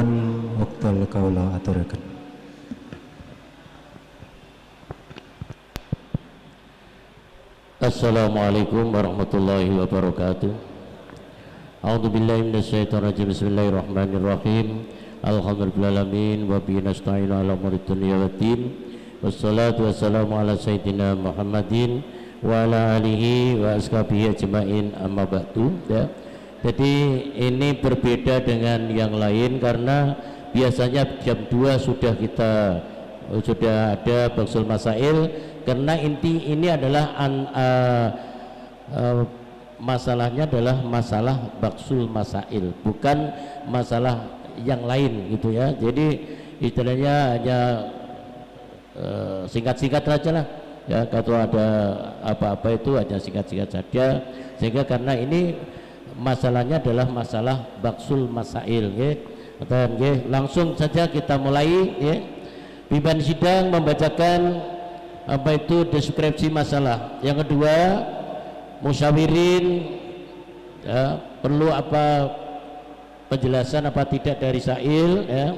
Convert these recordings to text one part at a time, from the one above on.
Nuwun wekdal kawula aturaken. Assalamualaikum warahmatullahi wabarakatuh. A'udzubillahi minasyaitonirrajim. Bismillahirrahmanirrahim. Alhamdulillahirabbil wa bihi nasta'inu ala umuri dunya waddin. Wassalatu wassalamu ala sayyidina Muhammadin wa ala alihi wa ashabihi ajmain, amma ba'du. Ya. Jadi ini berbeda dengan yang lain karena biasanya jam 2 sudah ada Baksul Masail, karena inti ini adalah masalahnya adalah masalah Baksul Masail, bukan masalah yang lain gitu ya. Jadi istilahnya hanya singkat-singkat saja lah ya, kalau ada apa-apa itu hanya singkat-singkat saja, sehingga karena ini masalahnya adalah masalah Baksul Masail ya. Langsung saja kita mulai ya. Pimpinan sidang membacakan apa itu deskripsi masalah. Yang kedua, musyawirin ya, perlu apa penjelasan apa tidak dari sail ya.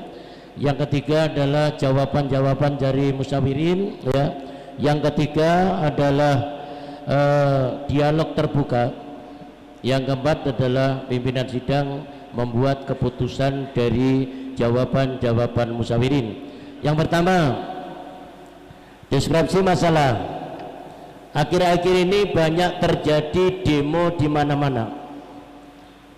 Yang ketiga adalah jawaban-jawaban dari musyawirin ya. Yang ketiga adalah dialog terbuka. Yang keempat adalah pimpinan sidang membuat keputusan dari jawaban-jawaban musyawirin. Yang pertama, deskripsi masalah. Akhir-akhir ini banyak terjadi demo di mana-mana.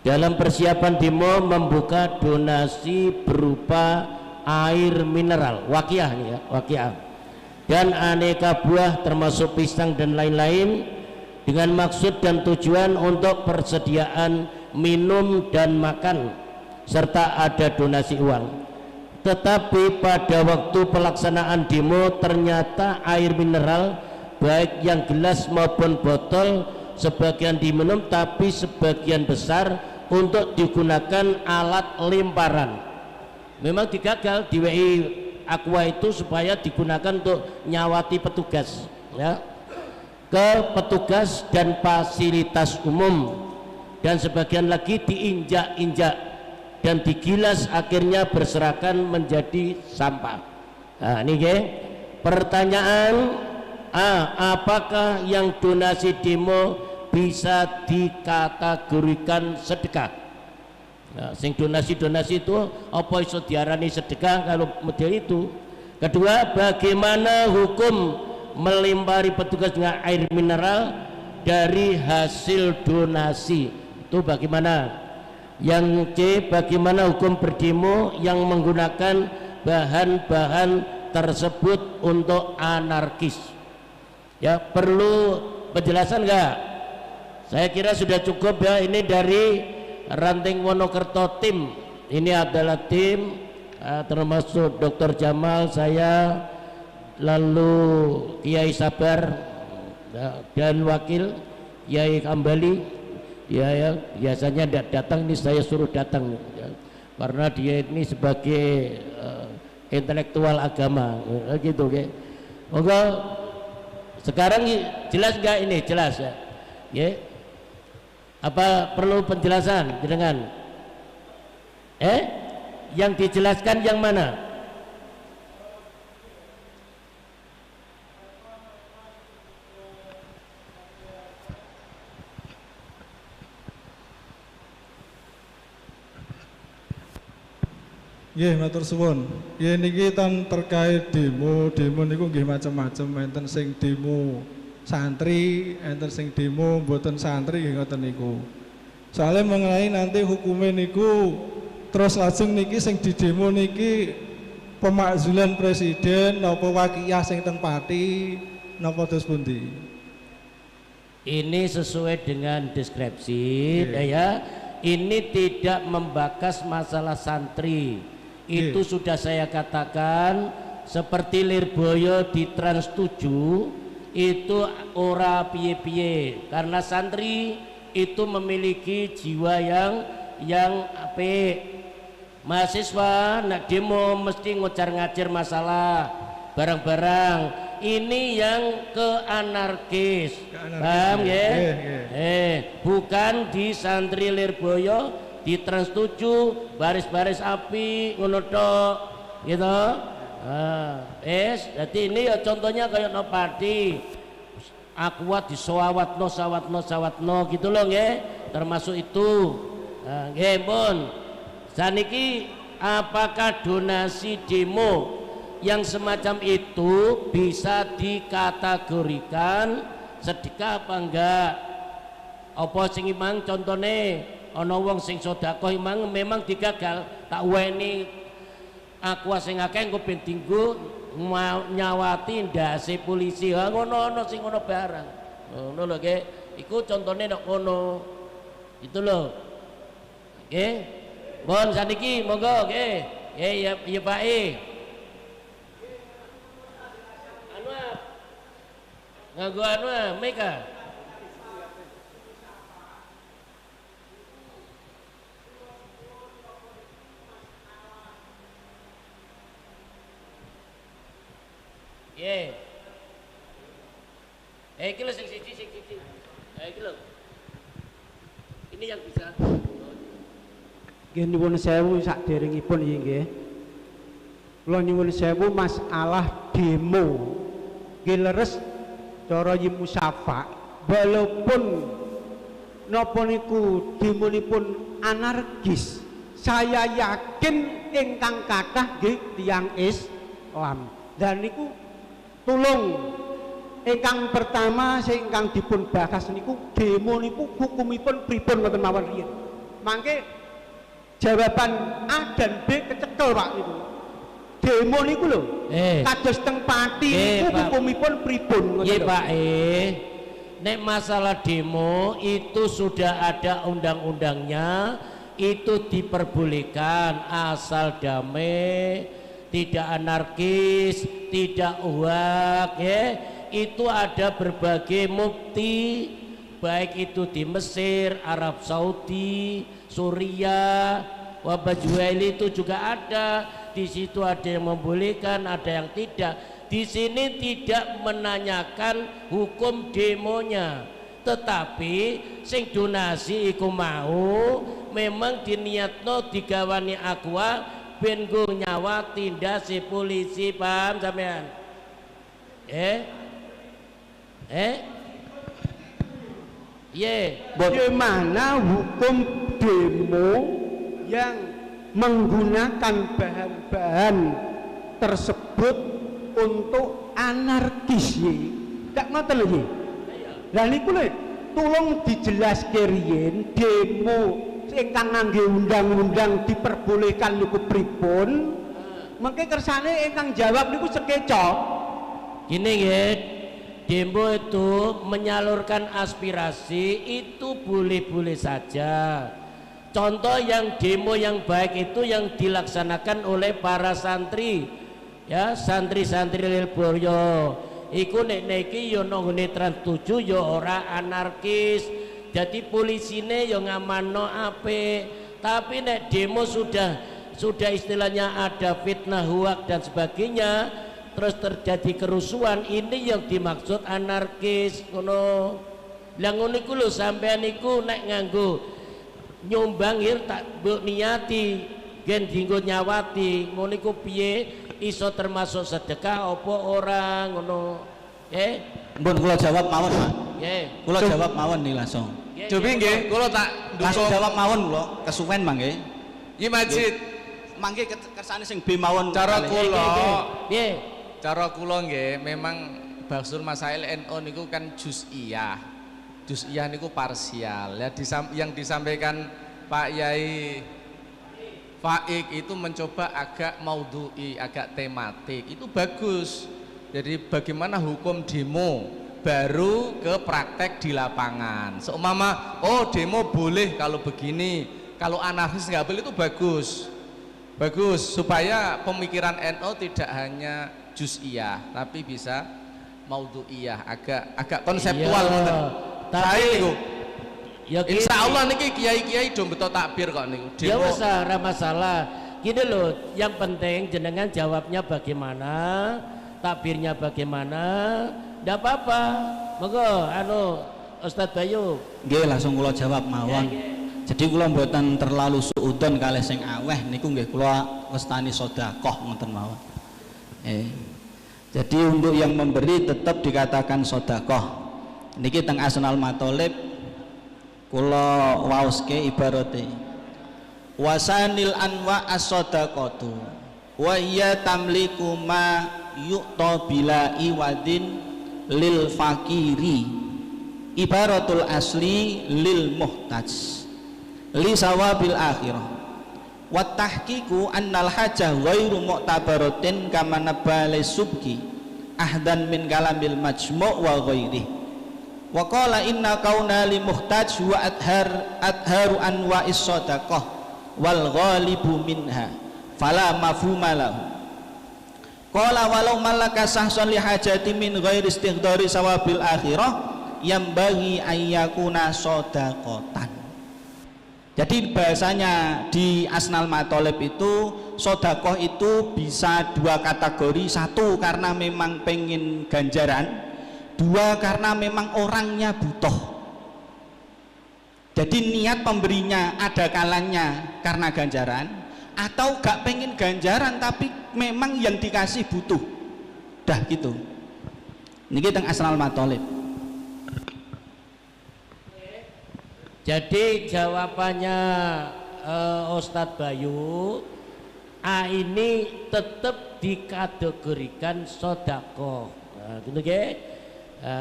Dalam persiapan demo membuka donasi berupa air mineral, wakiah nih ya, wakiah, dan aneka buah termasuk pisang dan lain-lain, dengan maksud dan tujuan untuk persediaan minum dan makan serta ada donasi uang. Tetapi pada waktu pelaksanaan demo ternyata air mineral baik yang gelas maupun botol sebagian diminum, tapi sebagian besar untuk digunakan alat lemparan. Memang digagal di WI Aqua itu supaya digunakan untuk nyawati petugas ya, ke petugas dan fasilitas umum, dan sebagian lagi diinjak-injak dan digilas, akhirnya berserakan menjadi sampah. Nah ini ya, pertanyaan apakah yang donasi demo bisa dikategorikan sedekah? Nah, sing donasi itu apa iso diarani sedekah kalau model itu? Kedua, bagaimana hukum melempari petugas dengan air mineral dari hasil donasi itu bagaimana? Yang C, bagaimana hukum berdemo yang menggunakan bahan-bahan tersebut untuk anarkis? Ya, perlu penjelasan enggak? Saya kira sudah cukup ya. Ini dari Ranting Wonokerto tim. Ini adalah tim termasuk Dr. Jamal, saya, lalu Kiai Sabar dan wakil Kiai Kambali. Ya, biasanya tidak datang, ini saya suruh datang ya, karena dia ini sebagai intelektual agama gitu ya. Oke, sekarang jelas nggak ini? Jelas ya, ya. Apa perlu penjelasan dengan yang dijelaskan yang mana? Nggih, matur suwun. Nggih niki tan terkait demo niku nggih macam-macam, enten sing demo santri, enten sing demo mboten santri nggih ngoten niku. Soalnya mengenai nanti hukumnya niku terus lajeng niki sing didemo niki pemakzulan presiden napa wakiyah sing teng pati napa terus pundi? Ini sesuai dengan deskripsi ya. Ini tidak membahas masalah santri. Itu sudah saya katakan, seperti Lirboyo di Trans 7 itu ora piye-piye, karena santri itu memiliki jiwa yang apik. Mahasiswa nak demo mesti ngocar-ngacir masalah barang-barang. Ini yang ke anarkis, paham ya? Bukan di santri Lirboyo di Trans 7 baris-baris api ngono tok gitu. Jadi ini ya contohnya kayak no padi Aqua sawatno gitu loh nggih, termasuk itu. Nggih pun saniki apakah donasi demo yang semacam itu bisa dikategorikan sedekah apa enggak? Apa sing imang contone ana wong sing sedekah imang memang digagal tak weni Aqua sing akeh engko ben dinggo nyawati ndase polisi. Ha ngono ana sing ngono barang. Ngono lho nggih. Iku contone nek ngono. Itu lho. Nggih. Mohon saniki monggo nggih. Nggih ya Pak E. Anu nganggo anu Mega. Iki lho sing siji. Iki lho. Ini yang bisa. Nggih nyuwun sewu sakderengipun iki nggih. Kula nyuwun sewu masalah demo. Nggih leres cara Yi Musyafa walaupun napa niku demonipun anarkis, saya yakin ingkang kathah nggih tiyang Islam. Dan niku tulung ingkang pertama sing ingkang dipun bahas niku demo niku hukumipun pripun ngoten mawon riyen. Mangke jawaban A dan B kecekel Pak niku. Demo niku lho. Kados teng Pati niku hukumipun pripun ngoten. Nggih Pak nek masalah demo itu sudah ada undang-undangnya, itu diperbolehkan asal damai, tidak anarkis, tidak uak ya. Itu ada berbagai mufti, baik itu di Mesir, Arab Saudi, Suriah, Wabajueli itu juga ada. Di situ ada yang membolehkan, ada yang tidak. Di sini tidak menanyakan hukum demonya, tetapi sing donasi iku mau memang diniatno digawani Aqua ben go nyawa tindasi polisi, paham sampean? Bagaimana hukum demo yang menggunakan bahan-bahan tersebut untuk anarkis ya? Tak ngoten lho. Lah niku lho tolong dijelaske riyen demo ingkang ngangge undang-undang diperbolehkan niku pripun? Mengke kersane ingkang jawab niku sekeca. Gini nggih, demo itu menyalurkan aspirasi itu boleh-boleh saja. Contoh yang demo yang baik itu yang dilaksanakan oleh para santri, ya santri-santri Lirboyo. Iku nek niki yo nang ngene Trans 7 yo ora anarkis. Jadi polisine yo ngamanno apik. Tapi nek demo sudah istilahnya ada fitnah huak dan sebagainya, terus terjadi kerusuhan, ini yang dimaksud anarkis ngono. Lah ngono iku lho sampean niku nek nganggo nyumbang tak mbok niati gen dinggo nyawati ngono iku piye iso termasuk sedekah apa ora ngono. Mbon kula jawab mawon, Pak. Nggih. Kula jawab mawon nih langsung. Cobi nggih, kula tak langsung jawab mawon kula, kesuwen mangke. Yi Majid, mangke kersane sing B mawon. Cara kula. Nggih. Cara kula nggih memang Bahsul Masail NU niku kan juz'iyah. Juz'iyah niku parsial. Ya yang disampaikan Pak Yai Faik itu mencoba agak maudhu'i, agak tematik. Itu bagus. Jadi bagaimana hukum demo baru ke praktek di lapangan. Seumpama oh demo boleh kalau begini, kalau anarkis nggak boleh, itu bagus. Bagus supaya pemikiran NU tidak hanya juz'iyah tapi bisa maudhu'iyah, agak konseptual. Tapi ya insya Allah niki kiai-kiai do beto takbir kok niku. Ya wis ora masalah. Gini loh, yang penting jenengan jawabnya bagaimana, takbirnya bagaimana, ndak apa-apa. Monggo anu Ustadz Bayu. Nggih langsung kula jawab mawon. Jadi kula mboten terlalu suudon kalih sing aweh niku nggih kula wastani sedekah ngoten mawon. Jadi untuk yang memberi tetap dikatakan sedekah. Niki teng Asnal Matolib kula waoske ibarate wasanil anwa as-sadaqatu wa hiya tamliku ma yu'ta bila iwadin lil fakiri ibaratul asli lil muhtaj li sawabil akhirah wa tahqiqu annal hajah ghairu mu'tabaratin kama nabali subki ahdan min kalamil majmu' wa ghairihi wa qala inna kauna li muhtaj wa adharu anwa'is sadaqah wal ghalibu minha fala mafhuma lahu qala walau malaka sahsan li hajati min ghairi istighdari sawabil akhirah yambaghi ayyakuna sadaqatan. Jadi bahasanya di Asnal Matolib itu sedekah itu bisa dua kategori, satu karena memang pengen ganjaran, dua karena memang orangnya butuh. Jadi niat pemberinya ada kalanya karena ganjaran, atau gak pengen ganjaran tapi memang yang dikasih butuh. Dah gitu. Niki teng Asnal Matolib. Jadi jawabannya Ustadz Bayu, A ini tetap dikategorikan sodako, gitu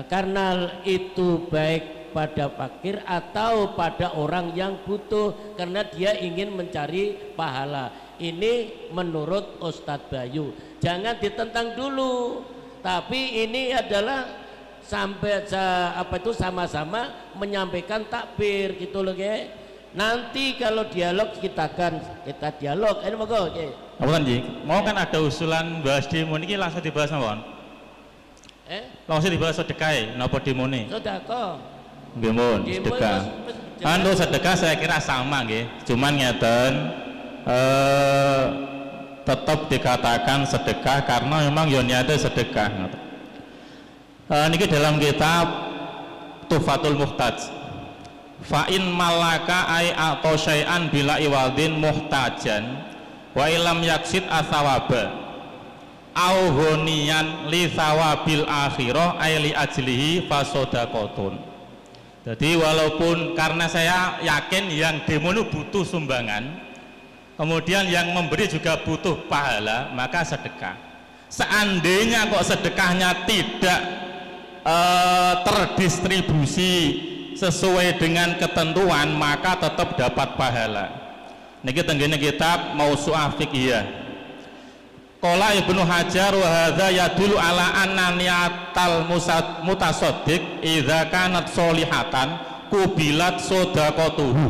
karena itu baik pada fakir atau pada orang yang butuh karena dia ingin mencari pahala. Ini menurut Ustadz Bayu, jangan ditentang dulu, tapi ini adalah sampai sama-sama menyampaikan takbir gitu loh ge. Nanti kalau dialog kita dialog. Ini monggo ge. Apa Ji? Mau kan ada usulan bahas demo niki langsung dibahas mawon. Langsung dibahas sedekah napa demo ne? Sedekah. Nggih mun, sedekah. Anu sedekah saya kira sama nggih. Cuman ngeten tetap dikatakan sedekah karena memang yo niate sedekah ngoten. Niki dalam kitab Tuhfatul Muhtaj fa in malaka ay atau syai'an bila iwadin muhtajan wa ilam yaksid athawaba au honian li thawabil akhirah ay li ajlihi fasodakotun. Jadi walaupun karena saya yakin yang demo itu butuh sumbangan, kemudian yang memberi juga butuh pahala, maka sedekah. Seandainya kok sedekahnya tidak terdistribusi sesuai dengan ketentuan, maka tetap dapat pahala. Niki tenggene kitab Mausu'ah Fiqhiyah. Qala Ibnu Hajar wa hadza yadullu ala anna niyatal mutasaddiq idza kanat sholihatan kubilat shadaqatuhu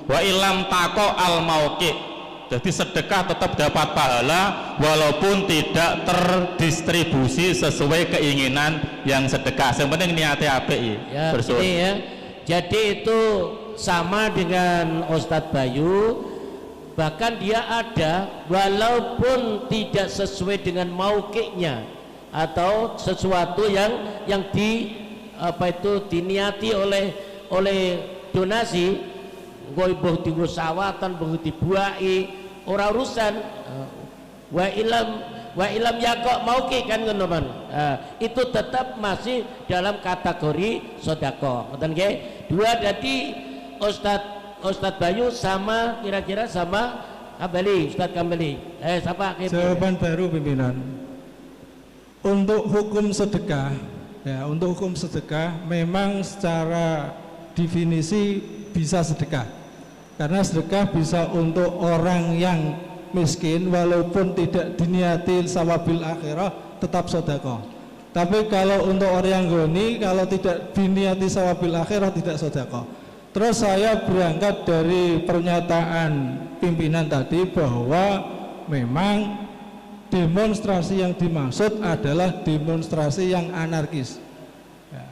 wa illam taqa al mauqi. Jadi sedekah tetap dapat pahala walaupun tidak terdistribusi sesuai keinginan yang sedekah. Yang penting niatnya apik ya. Ini ya. Jadi itu sama dengan Ustadz Bayu, bahkan dia ada walaupun tidak sesuai dengan mauqiknya atau sesuatu yang diniati oleh donasi. Gue boh tinggu sawatan, boh dibuai, orang urusan. Wa ilam yakok mauki kan teman. Itu tetap masih dalam kategori sodako. Dua jadi Ustadz Bayu sama kira-kira sama Kambali, Ustadz Kambali. Siapa? Jawaban baru pimpinan. Untuk hukum sedekah, ya untuk hukum sedekah memang secara definisi bisa sedekah. Karena sedekah bisa untuk orang yang miskin walaupun tidak diniati sawabil akhirah tetap sedekah. Tapi kalau untuk orang yang goni, kalau tidak diniati sawabil akhirah tidak sedekah. Terus saya berangkat dari pernyataan pimpinan tadi bahwa memang demonstrasi yang dimaksud adalah demonstrasi yang anarkis. Ya.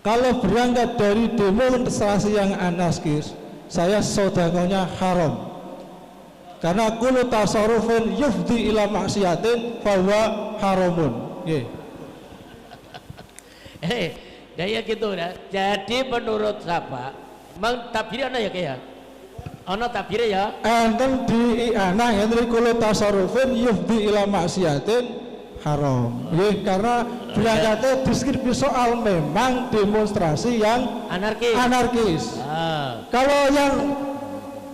Kalau berangkat dari demonstrasi yang anarkis, saya sedekahnya haram. Karena kullu tasarrufin yufdi ila maksiatin fahuwa haramun. Nggih. Kayak gitu dah. Jadi menurut siapa? Mang tabirana ya kayak. ana takbire ya. Enten di i'anah enten kulo tasarrufin yufdi ila maksiatin haram. Nggih, karena berangkatnya deskripsi soal memang demonstrasi yang anarkis. Kalau yang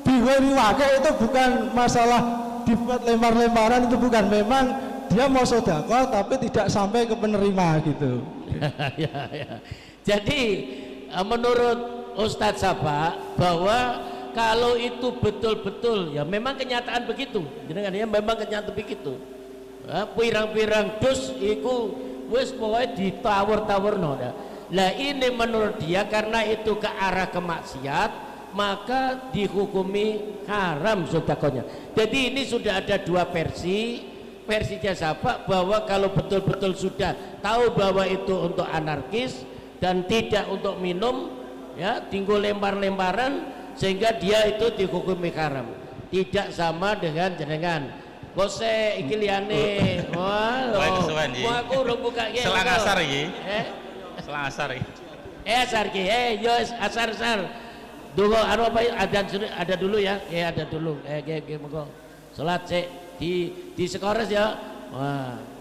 bigori wakil itu bukan masalah dibuat lempar-lemparan, itu bukan, memang dia mau sedekah tapi tidak sampai ke penerima gitu. Ya. Jadi menurut Ustadz Sapa bahwa kalau itu betul-betul ya memang kenyataan begitu, jadi ya memang kenyataan begitu. Pirang-pirang dus iku wis pokoknya ditawar-tawarno. Lah ini menurut dia karena itu ke arah kemaksiat, maka dihukumi haram sedekahnya. Jadi ini sudah ada dua versi. Versinya Sapa bahwa kalau betul-betul sudah tahu bahwa itu untuk anarkis dan tidak untuk minum, ya tinggal lempar-lemparan, sehingga dia itu dihukumi haram. Tidak sama dengan jenengan. Bose iki liyane. Wah, aku urung buka iki. Selang asar iki. Selang asar iki. Asar iki. Yo asar. Dulu anu apa ada dulu ya. Ada dulu. Monggo. Salat sik di sekores ya. Wah.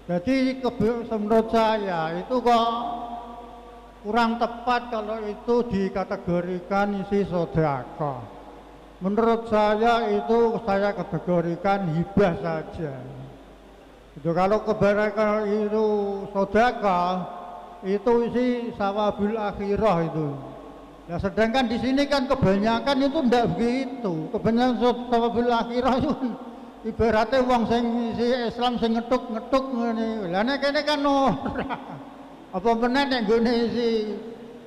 Jadi menurut saya itu kok kurang tepat kalau itu dikategorikan isi sedekah. Menurut saya itu saya kategorikan hibah saja. Itu kalau keberkahan itu sedekah itu isi sawabul akhirah itu. Ya sedangkan di sini kan kebanyakan itu ndak begitu. Kebanyakan sawabul akhirah itu ibaratnya wong sing isi Islam sing ngetuk-ngetuk ngene. Lah nek kene kan ora. Apa meneh nek nggone isi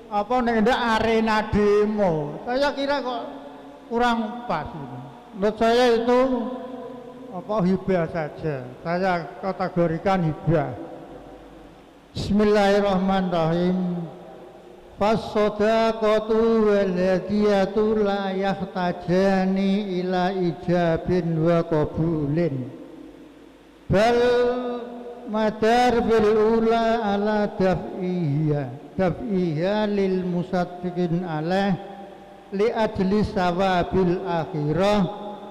apa nek ndak arena demo. Saya kira kok kurang pas itu. Menurut saya itu apa hibah saja. Saya kategorikan hibah. Bismillahirrahmanirrahim. Fas-shadaqatu wal hadiyatu la yahtajani ila ijabin wa qabulin. Bal madar bil ula ala daf'iha lil musaddiqin alaih li ajli sawabil akhirah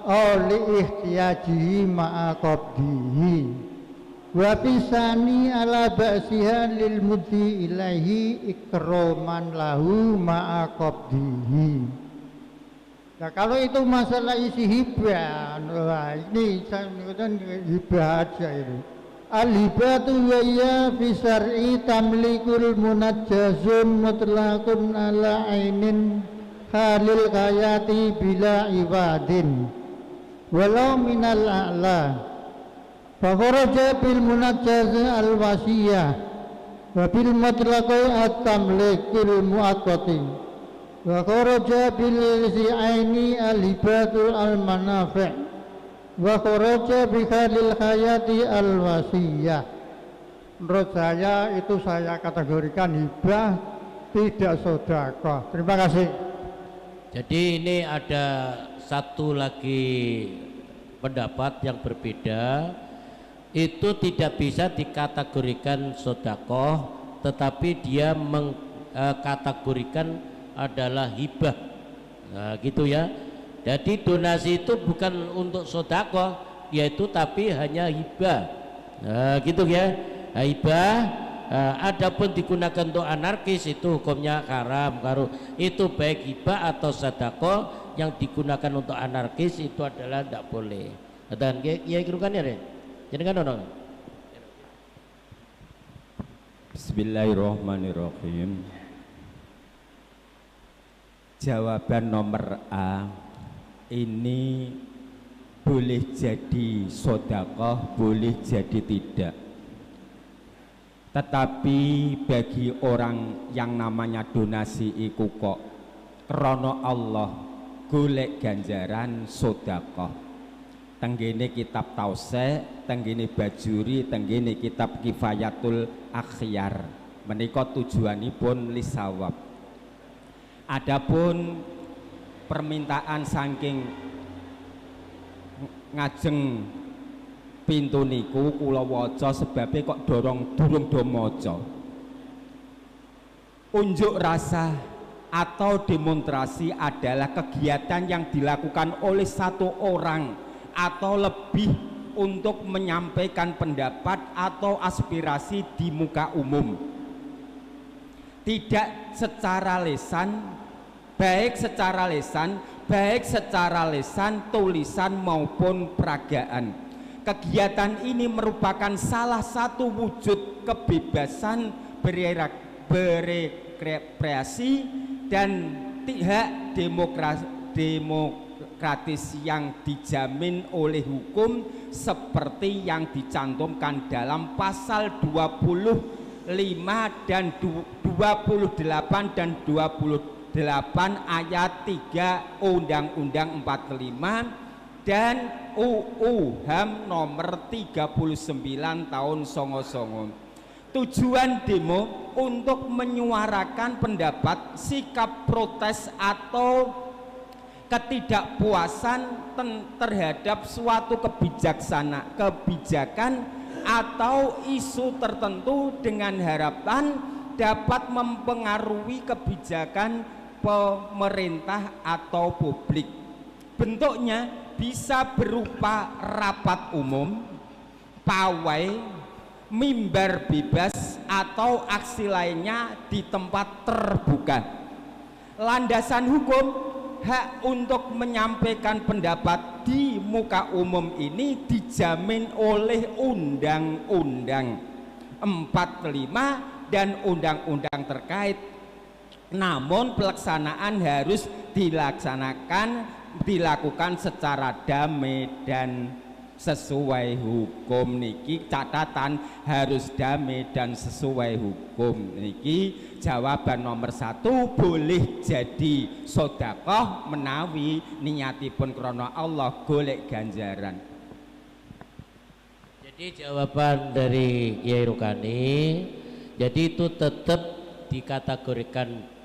aw li ihtiyajihi ma'a qabdihi. Wa pisani ala ba'siha lil mudhi ilaihi ikraman lahu ma'a qabdihi. Nah kalau itu masalah isi hibah, wah ini saya mengatakan hibah aja itu. Al-hibatu wa ya fi syar'i tamlikul munajjazun mutlaqun ala ainin halil hayati bila ibadin walau minal a'la. Fakharaja bil munajjaz al wasiyah wa bil mutlaqi at-tamlikil muaqqati wa kharaja bil zi'aini al hibatu al manafi' wa kharaja bi khalil hayati al wasiyah. Menurut saya itu saya kategorikan hibah, tidak sedekah. Terima kasih. Jadi ini ada satu lagi pendapat yang berbeda, itu tidak bisa dikategorikan sedekah, tetapi dia mengkategorikan adalah hibah. Nah, gitu ya. Jadi donasi itu bukan untuk sedekah, yaitu tapi hanya hibah. Nah, gitu ya. Nah, hibah adapun digunakan untuk anarkis itu hukumnya haram. Kalau itu baik hibah atau sedekah yang digunakan untuk anarkis itu adalah tidak boleh. Dan kiai kirukan ya, jadi kan orang. Bismillahirrahmanirrahim. Jawaban nomor A ini boleh jadi sedekah, boleh jadi tidak. Tetapi bagi orang yang namanya donasi iku kok krana Allah golek ganjaran sedekah. Tenggene kitab Tausih, tenggene Bajuri, tenggene kitab Kifayatul Akhyar. Menika tujuanipun lisawab. Adapun permintaan saking ngajeng pintu niku kula waca sebabe kok durung do maca. Unjuk rasa atau demonstrasi adalah kegiatan yang dilakukan oleh satu orang atau lebih untuk menyampaikan pendapat atau aspirasi di muka umum, tidak secara lisan, baik secara lisan, tulisan maupun peragaan. Kegiatan ini merupakan salah satu wujud kebebasan berekspresi dan hak demokratis yang dijamin oleh hukum seperti yang dicantumkan dalam pasal 25 dan 28 dan 28 ayat 3 Undang-Undang 45 dan UU HAM nomor 39 tahun 1999. Tujuan demo untuk menyuarakan pendapat, sikap protes atau ketidakpuasan terhadap suatu kebijakan atau isu tertentu dengan harapan dapat mempengaruhi kebijakan pemerintah atau publik. Bentuknya bisa berupa rapat umum, pawai, mimbar bebas atau aksi lainnya di tempat terbuka. Landasan hukum hak untuk menyampaikan pendapat di muka umum ini dijamin oleh Undang-Undang 45 dan undang-undang terkait. Namun pelaksanaan harus dilakukan secara damai dan sesuai hukum. Niki catatan harus damai dan sesuai hukum. Niki jawaban nomor 1, boleh jadi sedekah menawi niatipun krana Allah golek ganjaran. Jadi jawaban dari Kiai Rukani, jadi itu tetap dikategorikan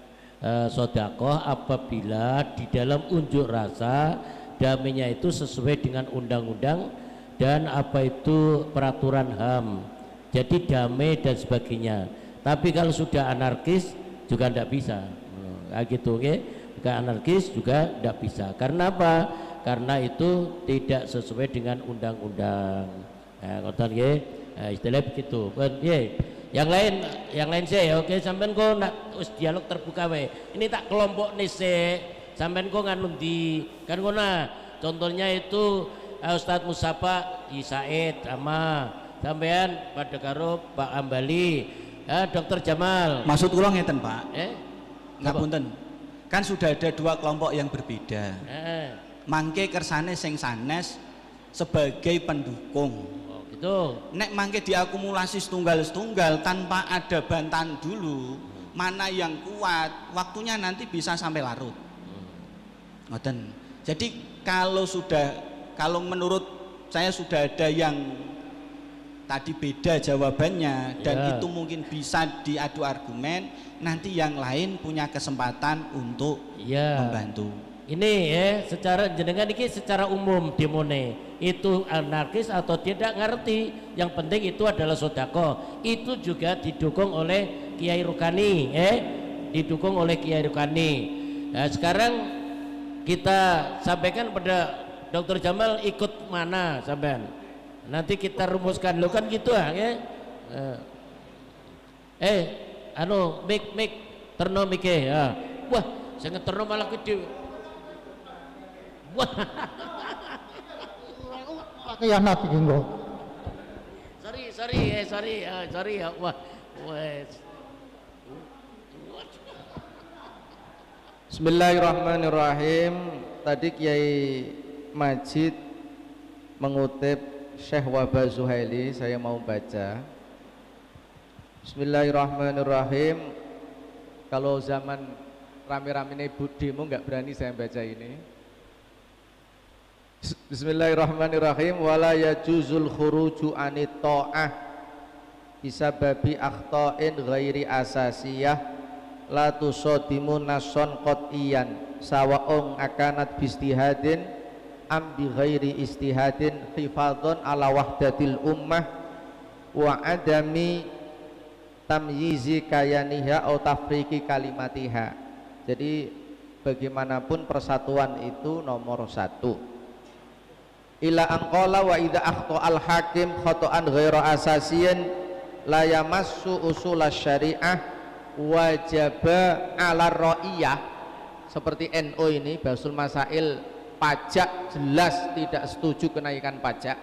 sedekah apabila di dalam unjuk rasa damainya itu sesuai dengan undang-undang dan apa itu peraturan HAM, jadi damai dan sebagainya. Tapi kalau sudah anarkis juga tidak bisa, gitu, oke? Jika anarkis juga tidak bisa. Karena apa? Karena itu tidak sesuai dengan undang-undang. Istilah begitu. Yang lain sih, oke? Sampean kok nak dialog terbuka we. Ini tak kelompok nih sih. Sampean kok nganundi kan kona. Contohnya itu Ustadz Musafa Isaid sama sampean pada karo Pak Ambali. Dokter Jamal. Maksud kula ngeten, Pak. Ngapunten. Kan sudah ada dua kelompok yang berbeda. Mangke kersane sing sanes sebagai pendukung. Oh, gitu. Nek mangke diakumulasi setunggal-setunggal tanpa ada bantahan dulu, mana yang kuat, waktunya nanti bisa sampai larut. Ngoten. Jadi kalau menurut saya sudah ada yang tadi beda jawabannya dan itu mungkin bisa diadu argumen, nanti yang lain punya kesempatan untuk membantu. Ini secara jenengan ini secara umum demone itu anarkis atau tidak ngerti, yang penting itu adalah sedekah. Itu juga didukung oleh Kiai Rukani, didukung oleh Kiai Rukani. Nah, sekarang kita sampaikan pada Dokter Jamal ikut mana sampean? Nanti kita rumuskan lo kan gitu ya. Mik terno mike ya. Wah, saya terno malah gede. Wah. Kianat iki engko. Sorry ya. Wah. Bismillahirrahmanirrahim. Tadi Kiai Majid mengutip Syekh Wahbah Zuhaili, saya mau baca. Bismillahirrahmanirrahim. Kalau zaman rame-rame ini demo nggak berani saya baca ini. Bismillahirrahmanirrahim. Wala yajuzul khuruju anit ta'ah bisababi akhta'in ghairi asasiyah la tusadimu nason qat'iyan sawa'un akanat bistihadin am bi ghairi istihadin hifadhan ala wahdatil ummah wa adami tamyizi kayaniha atau tafriki kalimatiha. Jadi bagaimanapun persatuan itu nomor 1. Ila angqala wa idza akhta al hakim khata'an ghaira asasiyin la yamassu usul syariah wajaba ala ra'iyah. Seperti NU ini Basul Masail pajak jelas tidak setuju kenaikan pajak.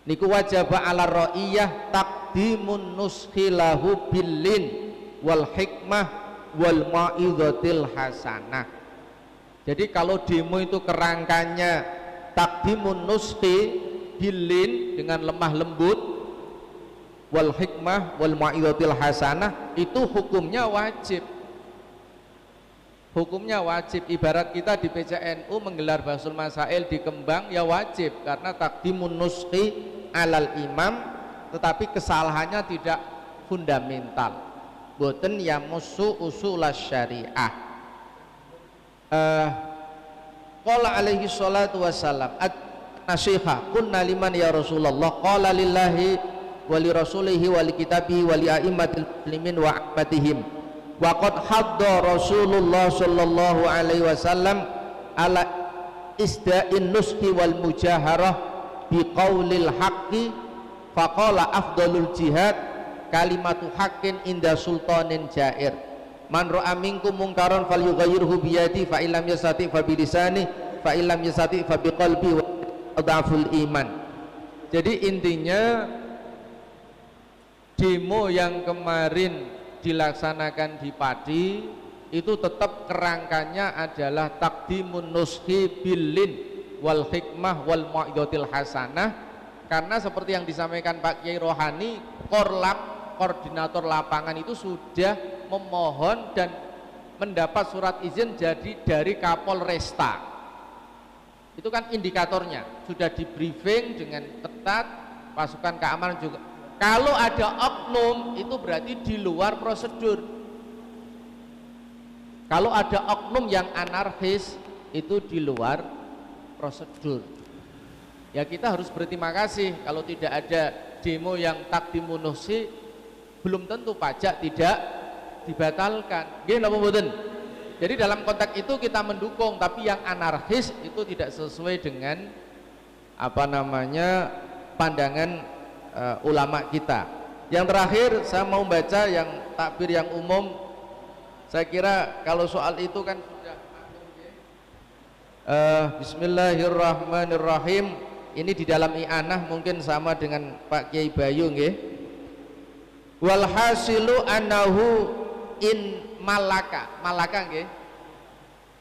Niku wajaba ala ra'iyah taqdimun nuskhilahu billin wal hikmah wal mau'izatil hasanah. Jadi kalau demo itu kerangkanya taqdimun nuskhi billin dengan lemah lembut wal hikmah wal mau'izatil hasanah, itu hukumnya wajib. Hukumnya wajib. Ibarat kita di PCNU menggelar Basul Masail di Kembang, ya wajib karena taqdimun nuskhi alal imam, tetapi kesalahannya tidak fundamental, boten ya musu usulas syariah. Qala alaihi salatu wassalam at-nasiha kunna liman ya Rasulullah qala lillahi wa li rasulihi wa li kitabihi wa li a'immatil muslimin wa ammatihim wa qad hadda Rasulullah sallallahu alaihi wasallam ala isda'in nuski wal mujaharah bi qaulil haqqi faqala afdalul jihad kalimatu haqqin inda sultanin jair. Man ra'a minkum mungkaran falyughayyirhu biyadi fa illam yastati fa bilisani fa illam yastati fa biqalbi wa adhaful iman. Jadi intinya demo yang kemarin dilaksanakan di Pati itu tetap kerangkanya adalah takdimun nushi billin wal hikmah wal mau'izatil hasanah, karena seperti yang disampaikan Pak Kiai Rohani, Korlap koordinator lapangan itu sudah memohon dan mendapat surat izin jadi dari Kapolresta. Itu kan indikatornya, sudah di briefing dengan ketat, pasukan keamanan juga. Kalau ada oknum itu berarti di luar prosedur. Kalau ada oknum yang anarkis itu di luar prosedur. Ya kita harus berterima kasih kalau tidak ada demo yang takdimun nushi, belum tentu pajak tidak dibatalkan. Nggih napa mboten? Jadi dalam konteks itu kita mendukung, tapi yang anarkis itu tidak sesuai dengan apa namanya pandangan ulama kita. Yang terakhir saya mau baca yang takbir yang umum. Saya kira kalau soal itu kan sudah Bismillahirrahmanirrahim. Ini di dalam i'anah mungkin sama dengan Pak Kiai Bayu nggih. Wal hasilu annahu in malaka nggih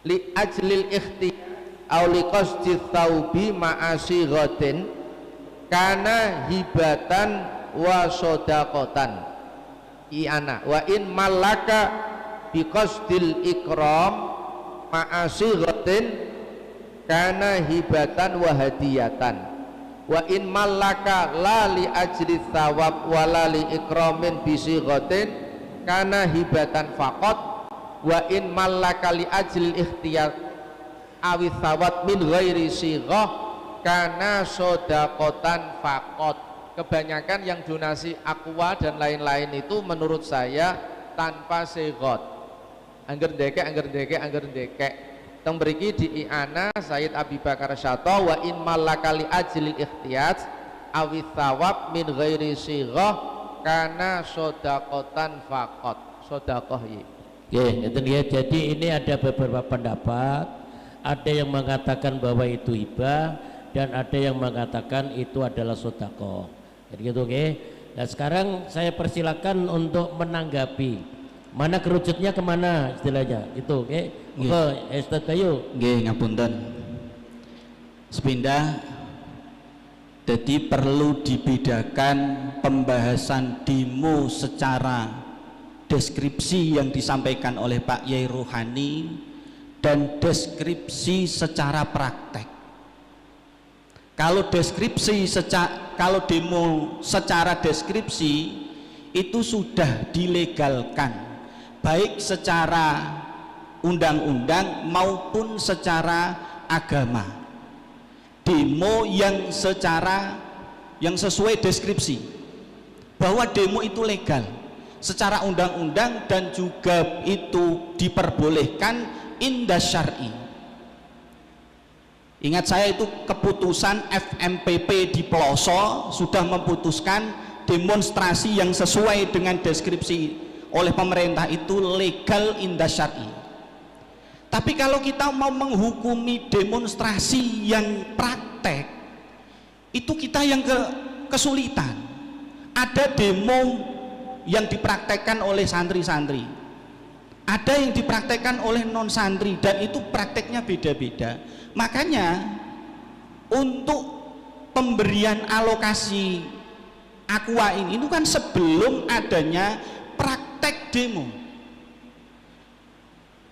li ajlil ikhtiyar aw li qasdi thawbi ma'asi ghatin kana hibatan wa sodaqotan i'ana wa in malaka biqasdil ikram ma'asighatin kana hibatan wa hadiyatan wa in malaka la li ajli thawab wa la li ikramin bisighatin kana hibatan faqat wa in malaka li ajli ikhtiyar awi thawab min ghairi sighah karena sodakotan fakot. Kebanyakan yang donasi aqua dan lain-lain itu menurut saya tanpa segot, angger ndekek teng mriki di i'ana Sayyid Abi Bakar Syato wa in malakali ajli ikhtiyat awi thawab min ghairi sighah karena sodakotan fakot. Sodakoh ya jadi ini ada beberapa pendapat, ada yang mengatakan bahwa itu hibah dan ada yang mengatakan itu adalah sedekah. Jadi gitu nggih. Nah sekarang saya persilakan untuk menanggapi. Mana kerucutnya kemana istilahnya? Itu nggih. Monggo Ustaz Bayu. Nggih ngapunten. Sepindah jadi perlu dibedakan pembahasan demo secara deskripsi yang disampaikan oleh Pak Yai Rohani dan deskripsi secara praktek. Kalau demo secara deskripsi itu sudah dilegalkan baik secara undang-undang maupun secara agama. Demo yang sesuai deskripsi bahwa demo itu legal secara undang-undang dan juga itu diperbolehkan inda syar'i. Ingat saya itu keputusan FMPP di Peloso sudah memutuskan demonstrasi yang sesuai dengan deskripsi oleh pemerintah itu legal inda syar'i. Tapi kalau kita mau menghukumi demonstrasi yang praktek, itu kita yang kesulitan. Ada demo yang dipraktekkan oleh santri-santri, ada yang dipraktekkan oleh non santri, dan itu prakteknya beda-beda. Makanya untuk pemberian alokasi aqua ini itu kan sebelum adanya praktek demo.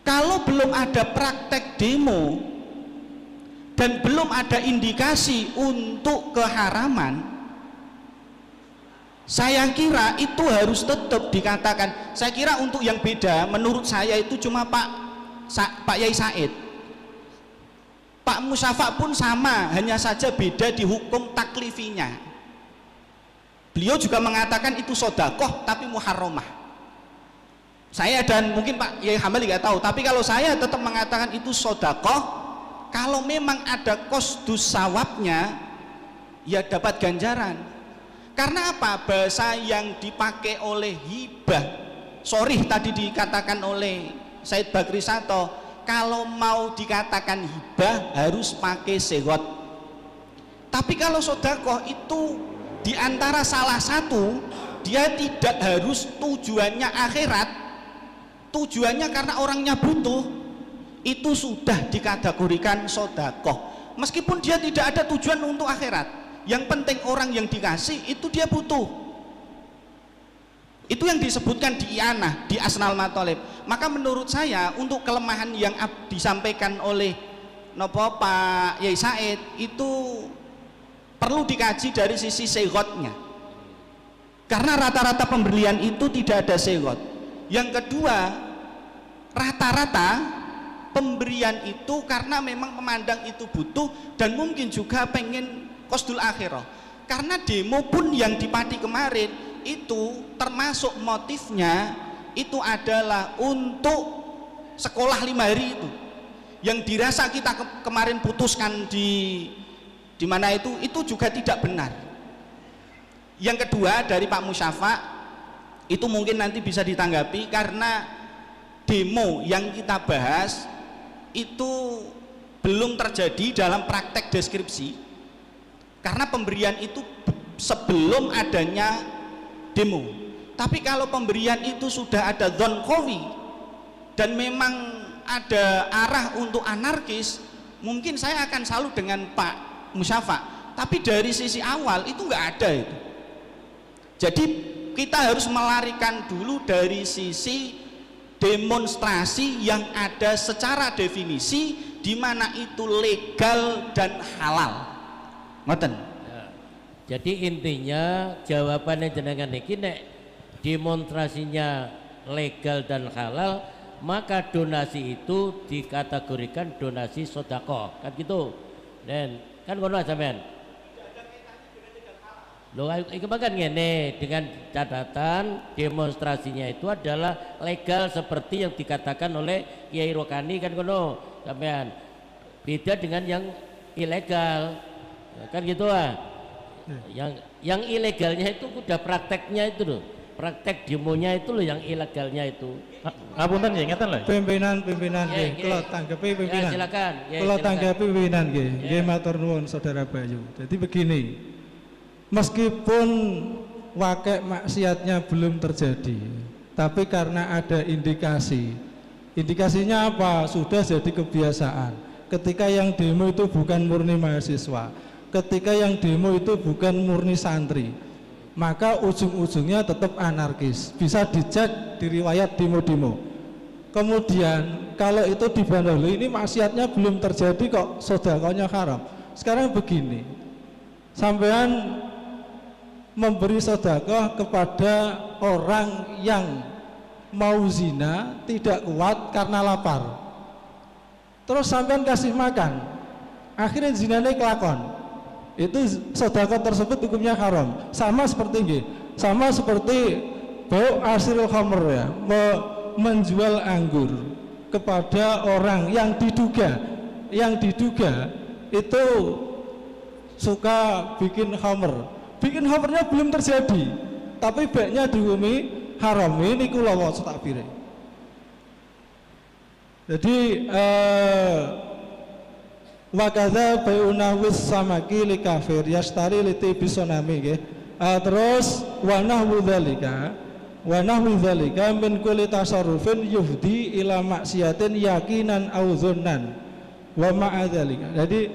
Kalau belum ada praktek demo dan belum ada indikasi untuk keharaman, saya kira itu harus tetap dikatakan. Saya kira untuk yang beda menurut saya itu cuma Pak Yai Said. Pak Musyafa pun sama, hanya saja beda di hukum taklifinya. Beliau juga mengatakan itu sodakoh tapi muharramah. Saya dan mungkin Pak Yai Hambali nggak tahu, tapi kalau saya tetap mengatakan itu sodakoh. Kalau memang ada kosdus sawabnya, ya dapat ganjaran. Karena apa? Bahasa yang dipakai oleh hibah, sorry tadi dikatakan oleh Said Bakri Sato, kalau mau dikatakan hibah harus pakai segot. Tapi kalau sodakoh itu diantara salah satu, dia tidak harus tujuannya akhirat, tujuannya karena orangnya butuh, itu sudah dikategorikan sodakoh. Meskipun dia tidak ada tujuan untuk akhirat, yang penting orang yang dikasih itu dia butuh. Itu yang disebutkan di i'anah, di asnal matolib. Maka menurut saya untuk kelemahan yang disampaikan oleh Pak Yai Said itu perlu dikaji dari sisi segotnya, karena rata-rata pembelian itu tidak ada segot. Yang kedua, rata-rata pemberian itu karena memang memandang itu butuh dan mungkin juga pengen qasdul akhirah. Karena demo pun yang di Pati kemarin itu termasuk motifnya itu adalah untuk sekolah 5 hari itu yang dirasa kita kemarin putuskan di mana itu juga tidak benar. Yang kedua dari Pak Musyafa itu mungkin nanti bisa ditanggapi, karena demo yang kita bahas itu belum terjadi dalam praktek deskripsi, karena pemberian itu sebelum adanya demo. Tapi kalau pemberian itu sudah ada dzon qawi dan memang ada arah untuk anarkis, mungkin saya akan salut dengan Pak Musyafa. Tapi dari sisi awal itu nggak ada itu. Jadi kita harus melarikan dulu dari sisi demonstrasi yang ada secara definisi, di mana itu legal dan halal. Ngoten. Ya. Jadi intinya jawabannya jenengan niki nek demonstrasinya legal dan halal, maka donasi itu dikategorikan donasi sedekah. Kan gitu. Dan kan ngono sampean. Loh, itu kan ngene, dengan catatan demonstrasinya itu adalah legal seperti yang dikatakan oleh Kiai Rokani, kan ngono sampean. Beda dengan yang ilegal. Kan gitu Yang ilegalnya itu udah prakteknya itu loh. Praktek demonya itu loh yang ilegalnya itu. Ngapunten ya, ngeten lho. Pimpinan Ya, kula tanggapi pimpinan. Ya, silakan. Ya, Kula silakan. tanggapi pimpinan nggih. Ya. Nggih matur nuwun Saudara Bayu. Jadi begini. Meskipun wakek maksiatnya belum terjadi, tapi karena ada indikasi. Indikasinya apa? Sudah jadi kebiasaan. Ketika yang demo itu bukan murni mahasiswa, ketika yang demo itu bukan murni santri, maka ujung-ujungnya tetap anarkis. Bisa dicek di riwayat demo-demo. Kemudian kalau itu dibandoli, ini maksiatnya belum terjadi kok sedekahnya haram. Sekarang begini, sampean memberi sedekah kepada orang yang mau zina tidak kuat karena lapar, terus sampean kasih makan, akhirnya zinanya kelakon, itu sedekah tersebut hukumnya haram. Sama seperti bau asilul khamr ya, menjual anggur kepada orang yang diduga itu suka bikin khamrnya belum terjadi, tapi baiknya dihukumi haram. Ini kula waca takbire. Jadi wa kadza bai'una wis samaki li kafir yastari li tibisonami nggih. Terus wa nahwu dzalika min kulli tasarrufin yufdi ila maksiatin yakinan au dzannan wa ma'a dzalika. Jadi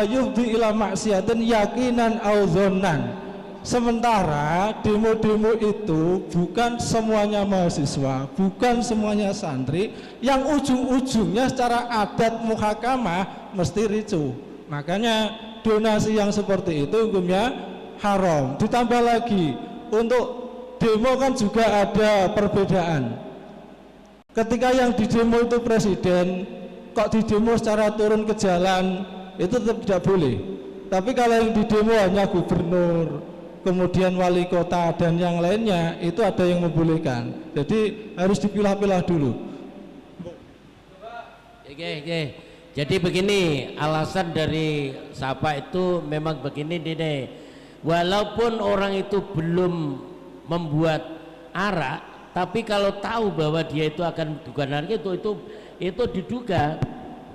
yufdi ila maksiatin yakinan au dzannan. Sementara demo-demo itu bukan semuanya mahasiswa, bukan semuanya santri, yang ujung-ujungnya secara adat muhakamah mesti ricuh. Makanya donasi yang seperti itu hukumnya haram. Ditambah lagi, untuk demo kan juga ada perbedaan. Ketika yang didemo itu presiden, kok didemo secara turun ke jalan, itu tetap tidak boleh. Tapi kalau yang didemo hanya gubernur, kemudian wali kota dan yang lainnya, itu ada yang membolehkan. Jadi harus dipilah-pilah dulu. Oke. Jadi begini, alasan dari Sapa itu memang begini nih. walaupun orang itu belum membuat arak, tapi kalau tahu bahwa dia itu akan dugaan anarkis itu diduga.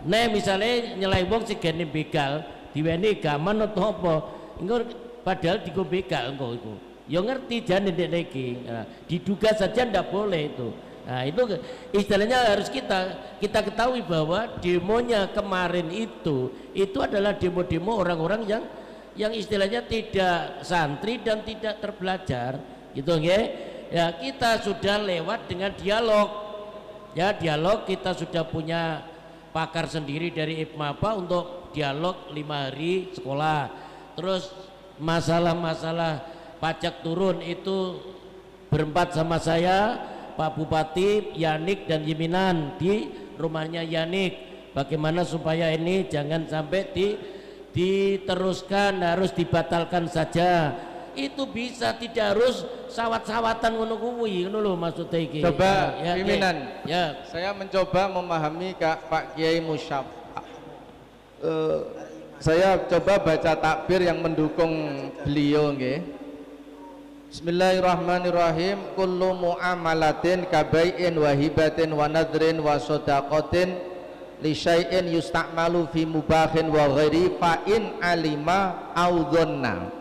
Nah misalnya nyelai wong segene begal diweni gaman atau apa, engko padahal digo begal engko iku ya ngerti jane ndek iki. Nah, diduga saja ndak boleh itu. Nah itu istilahnya harus kita ketahui bahwa demonya kemarin itu adalah demo-demo orang-orang yang istilahnya tidak santri dan tidak terbelajar gitu nggih. Ya kita sudah lewat dengan dialog, ya dialog kita sudah punya pakar sendiri dari IPMAPA untuk dialog 5 hari sekolah. Terus masalah-masalah pajak turun itu berempat sama saya, Pak Bupati, Yanik dan Yiminan di rumahnya Yanik. Bagaimana supaya ini jangan sampai diteruskan, harus dibatalkan saja. Itu bisa, tidak harus sawat-sawatan ngono kuwi, ngono lho maksudnya iki. Coba ya, pimpinan. Ya. Saya mencoba memahami Pak Kiai Musyaf. Saya coba baca takbir yang mendukung beliau nggih. Bismillahirrahmanirrahim. Kullu muamalatin kabai'in wa hibatin wa nadrin wa shadaqatin li syai'in yusta'malu fi mubahin wa ghairi fa in alima au dhanna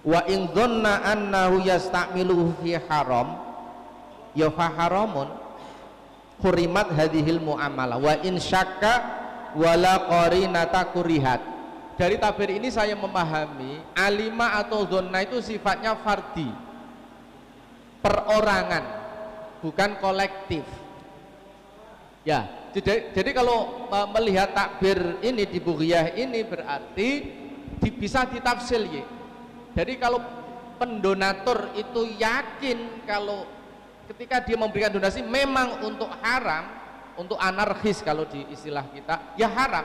wa in dhanna annahu yasta'miluhu fi haram ya fa haramun hurimat hadhil muamalah wa in syakka wala qarinata kurihat. Dari tabir ini saya memahami alima atau dhanna itu sifatnya fardi, perorangan, bukan kolektif ya. Jadi kalau melihat takbir ini di Bughiyah ini berarti bisa ditafsir ya. Jadi kalau pendonatur itu yakin kalau ketika dia memberikan donasi memang untuk haram, untuk anarkis kalau di istilah kita, ya haram.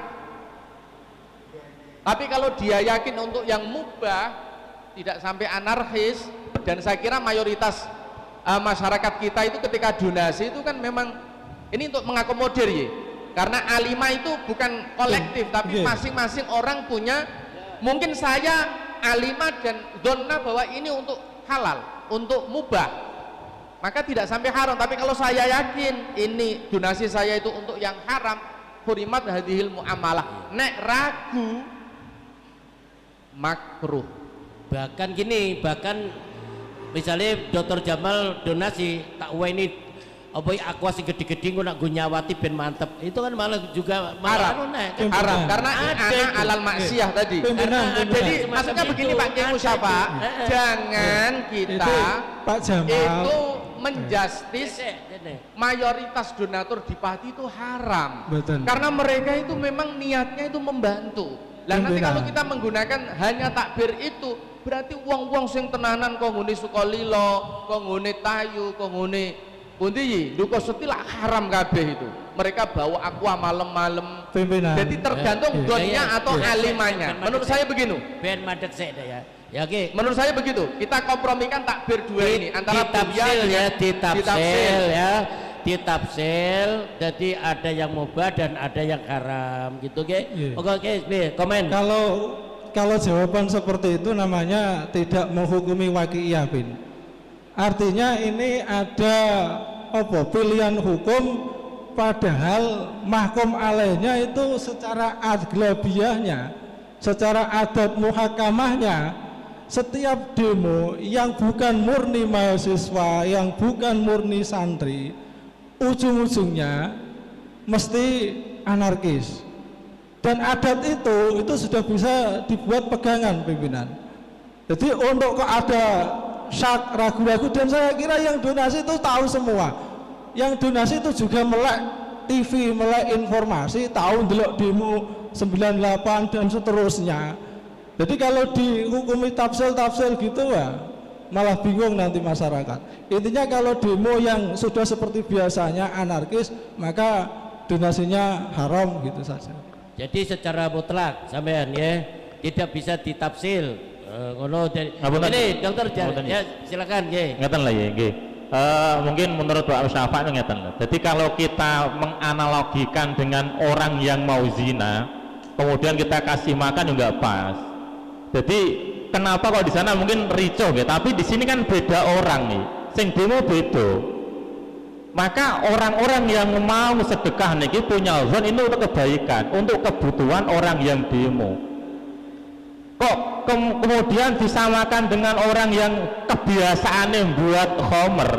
Tapi kalau dia yakin untuk yang mubah, tidak sampai anarkis, dan saya kira mayoritas masyarakat kita itu ketika donasi itu kan memang ini untuk mengakomodir ya. Karena alima itu bukan kolektif, tapi masing-masing orang punya. Mungkin saya alima dan donna bahwa ini untuk halal, untuk mubah, maka tidak sampai haram. Tapi kalau saya yakin ini donasi saya itu untuk yang haram, hurimat hadhil muamalah, nek ragu makruh. Bahkan gini, bahkan misalnya Dr. Jamal donasi tak ini apa aqua sing gede-gede engko nak go nyawati ben mantep, itu kan malah juga haram. Haram karena anak alal maksiyah tadi. Jadi maksudnya begini Pak Kiai Musyafa, jangan kita Pak Jamal itu menjustis mayoritas donatur di Pati itu haram. Betul. Karena mereka itu memang niatnya itu membantu. Lah nanti kalau kita menggunakan hanya takbir itu berarti uang-uang sing tenanan konggone Sukolilo, konggone Tayu, konggone pundi duko setilak haram kabeh itu. Mereka bawa aqua malam-malam. Jadi tergantung donnya atau alimanya. Menurut saya begini. Ben madet sik ya. Ya oke. Menurut saya begitu. Kita kompromikan takbir dua ini antara ditafsil ya, ditafsil. Jadi ada yang mubah dan ada yang haram gitu ke. Oke, komen. Kalau jawaban seperti itu namanya tidak menghukumi waqi'iyah bin. Artinya ini ada pilihan hukum, padahal mahkum alaihnya itu secara aglabiahnya, secara adat muhakamahnya, setiap demo yang bukan murni mahasiswa, yang bukan murni santri, ujung-ujungnya mesti anarkis. Dan adat itu sudah bisa dibuat pegangan pimpinan. Jadi untuk kok ada syak ragu-ragu, dan saya kira yang donasi itu tahu semua. Yang donasi itu juga melek TV, melek informasi, tahu delok demo 98 dan seterusnya. Jadi kalau dihukumi tafsil gitu ya malah bingung nanti masyarakat. Intinya kalau demo yang sudah seperti biasanya anarkis, maka donasinya haram gitu saja. Jadi secara mutlak sampean ya tidak bisa ditafsil. Ngono ini dokter ya silakan nggih. Ngeten lah ya nggih. Mungkin menurut Pak Musyafa itu ngeten lah. Jadi kalau kita menganalogikan dengan orang yang mau zina, kemudian kita kasih makan juga pas. Jadi kenapa kok di sana mungkin ricuh gitu, tapi di sini kan beda orang nih, sing demo beda. Maka orang-orang yang mau sedekah niki punya zon ini untuk kebaikan, untuk kebutuhan orang yang demo. Kok kemudian disamakan dengan orang yang kebiasaannya buat khomer,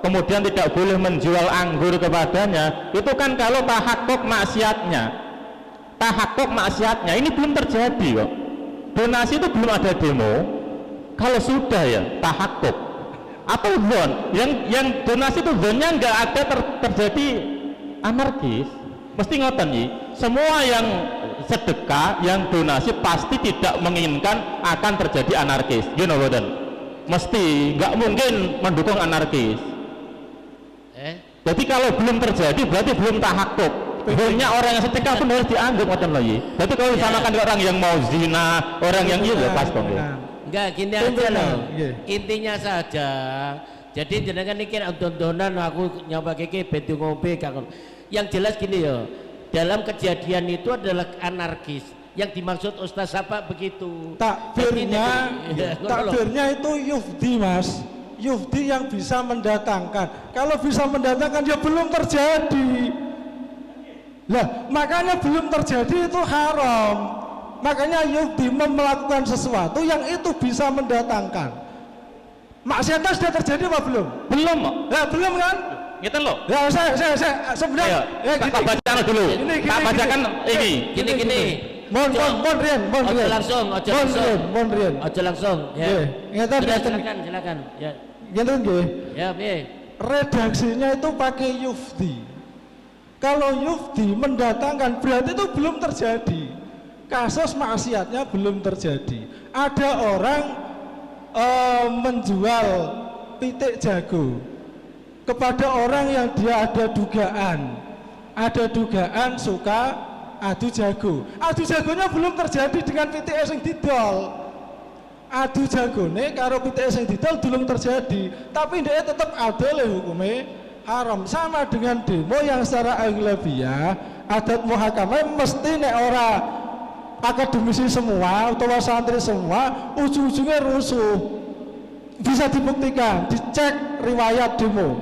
kemudian tidak boleh menjual anggur kepadanya, itu kan kalau tahakkuk maksiatnya ini belum terjadi kok. Donasi itu belum ada demo. Kalau sudah ya tahakkuk atau zon yang donasi itu zonnya nggak ada terjadi anarkis, mesti ngoten nih. Semua yang sedekah, yang donasi pasti tidak menginginkan akan terjadi anarkis, you know what? Mesti nggak mungkin mendukung anarkis. Jadi kalau belum terjadi berarti belum tahakkuk. Zonnya orang yang sedekah pun harus dianggap ngoten loh. Jadi kalau disamakan dengan orang yang mau zina, orang yang itu pas dong. Enggak, gini aja loh. Intinya saja. Jadi jenengan niki dondonan aku nyoba kiki bentu ngombe kakon. Yang jelas gini ya. Dalam kejadian itu adalah anarkis. Yang dimaksud Ustaz apa begitu? Takbirnya itu yufdi, Mas. Yufdi yang bisa mendatangkan. Kalau bisa mendatangkan ya belum terjadi. Lah, makanya belum terjadi itu haram. Makanya yufdi melakukan sesuatu yang itu bisa mendatangkan. Maksiatnya sudah terjadi apa belum? Belum. Ya belum kan? Ngeten loh. Ya saya sebenarnya tak bacakan dulu. Tak bacakan ini. Gini. Mon Rian. Ojo langsung. Ya. Ngeten silakan. Ya. Ngeten nggih. Ya, piye? Redaksinya itu pakai yufdi. Kalau yufdi mendatangkan berarti itu belum terjadi. Kasus maksiatnya belum terjadi. Ada orang menjual pitik jago kepada orang yang dia ada dugaan suka adu jago. Adu jagonya belum terjadi dengan pitik sing didol. Adu jagone karo pitik sing didol belum terjadi, tapi dia tetap adil hukumnya haram. Sama dengan demo yang secara aghlabiyah adat muhakamah mesti nek ora akademisi semua atau santri semua ujung-ujungnya rusuh. Bisa dibuktikan, dicek riwayat demo.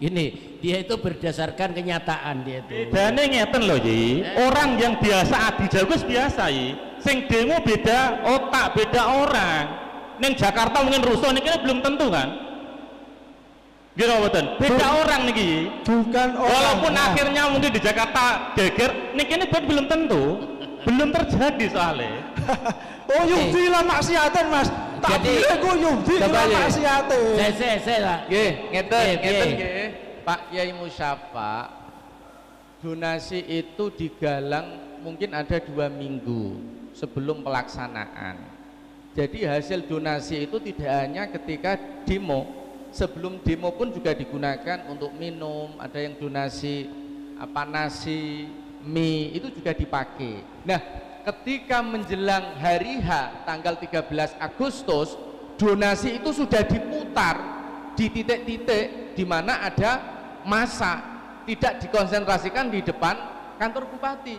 Ini dia itu berdasarkan kenyataan dia itu. Bedane ngeten lho Yi. Orang yang biasa adi jago biasa Yi. Sing demo beda otak, beda orang. Neng Jakarta mungkin rusuh niki belum tentu kan? Gitu betul. Beda orang niki. Bukan orang. Walaupun akhirnya mungkin di Jakarta geger, niki ini belum tentu. Belum terjadi soalnya. Oh yufdi lah maksiatan Mas. Tak boleh kok yufdi lah maksiatan. Saya lah. Ngeten nggih. Pak Yai Musyafa, donasi itu digalang mungkin ada 2 minggu sebelum pelaksanaan. Jadi hasil donasi itu tidak hanya ketika demo, sebelum demo pun juga digunakan untuk minum. Ada yang donasi nasi, mie itu juga dipakai. Nah, ketika menjelang hari H tanggal 13 Agustus, donasi itu sudah diputar di titik-titik di mana ada massa, tidak dikonsentrasikan di depan kantor bupati.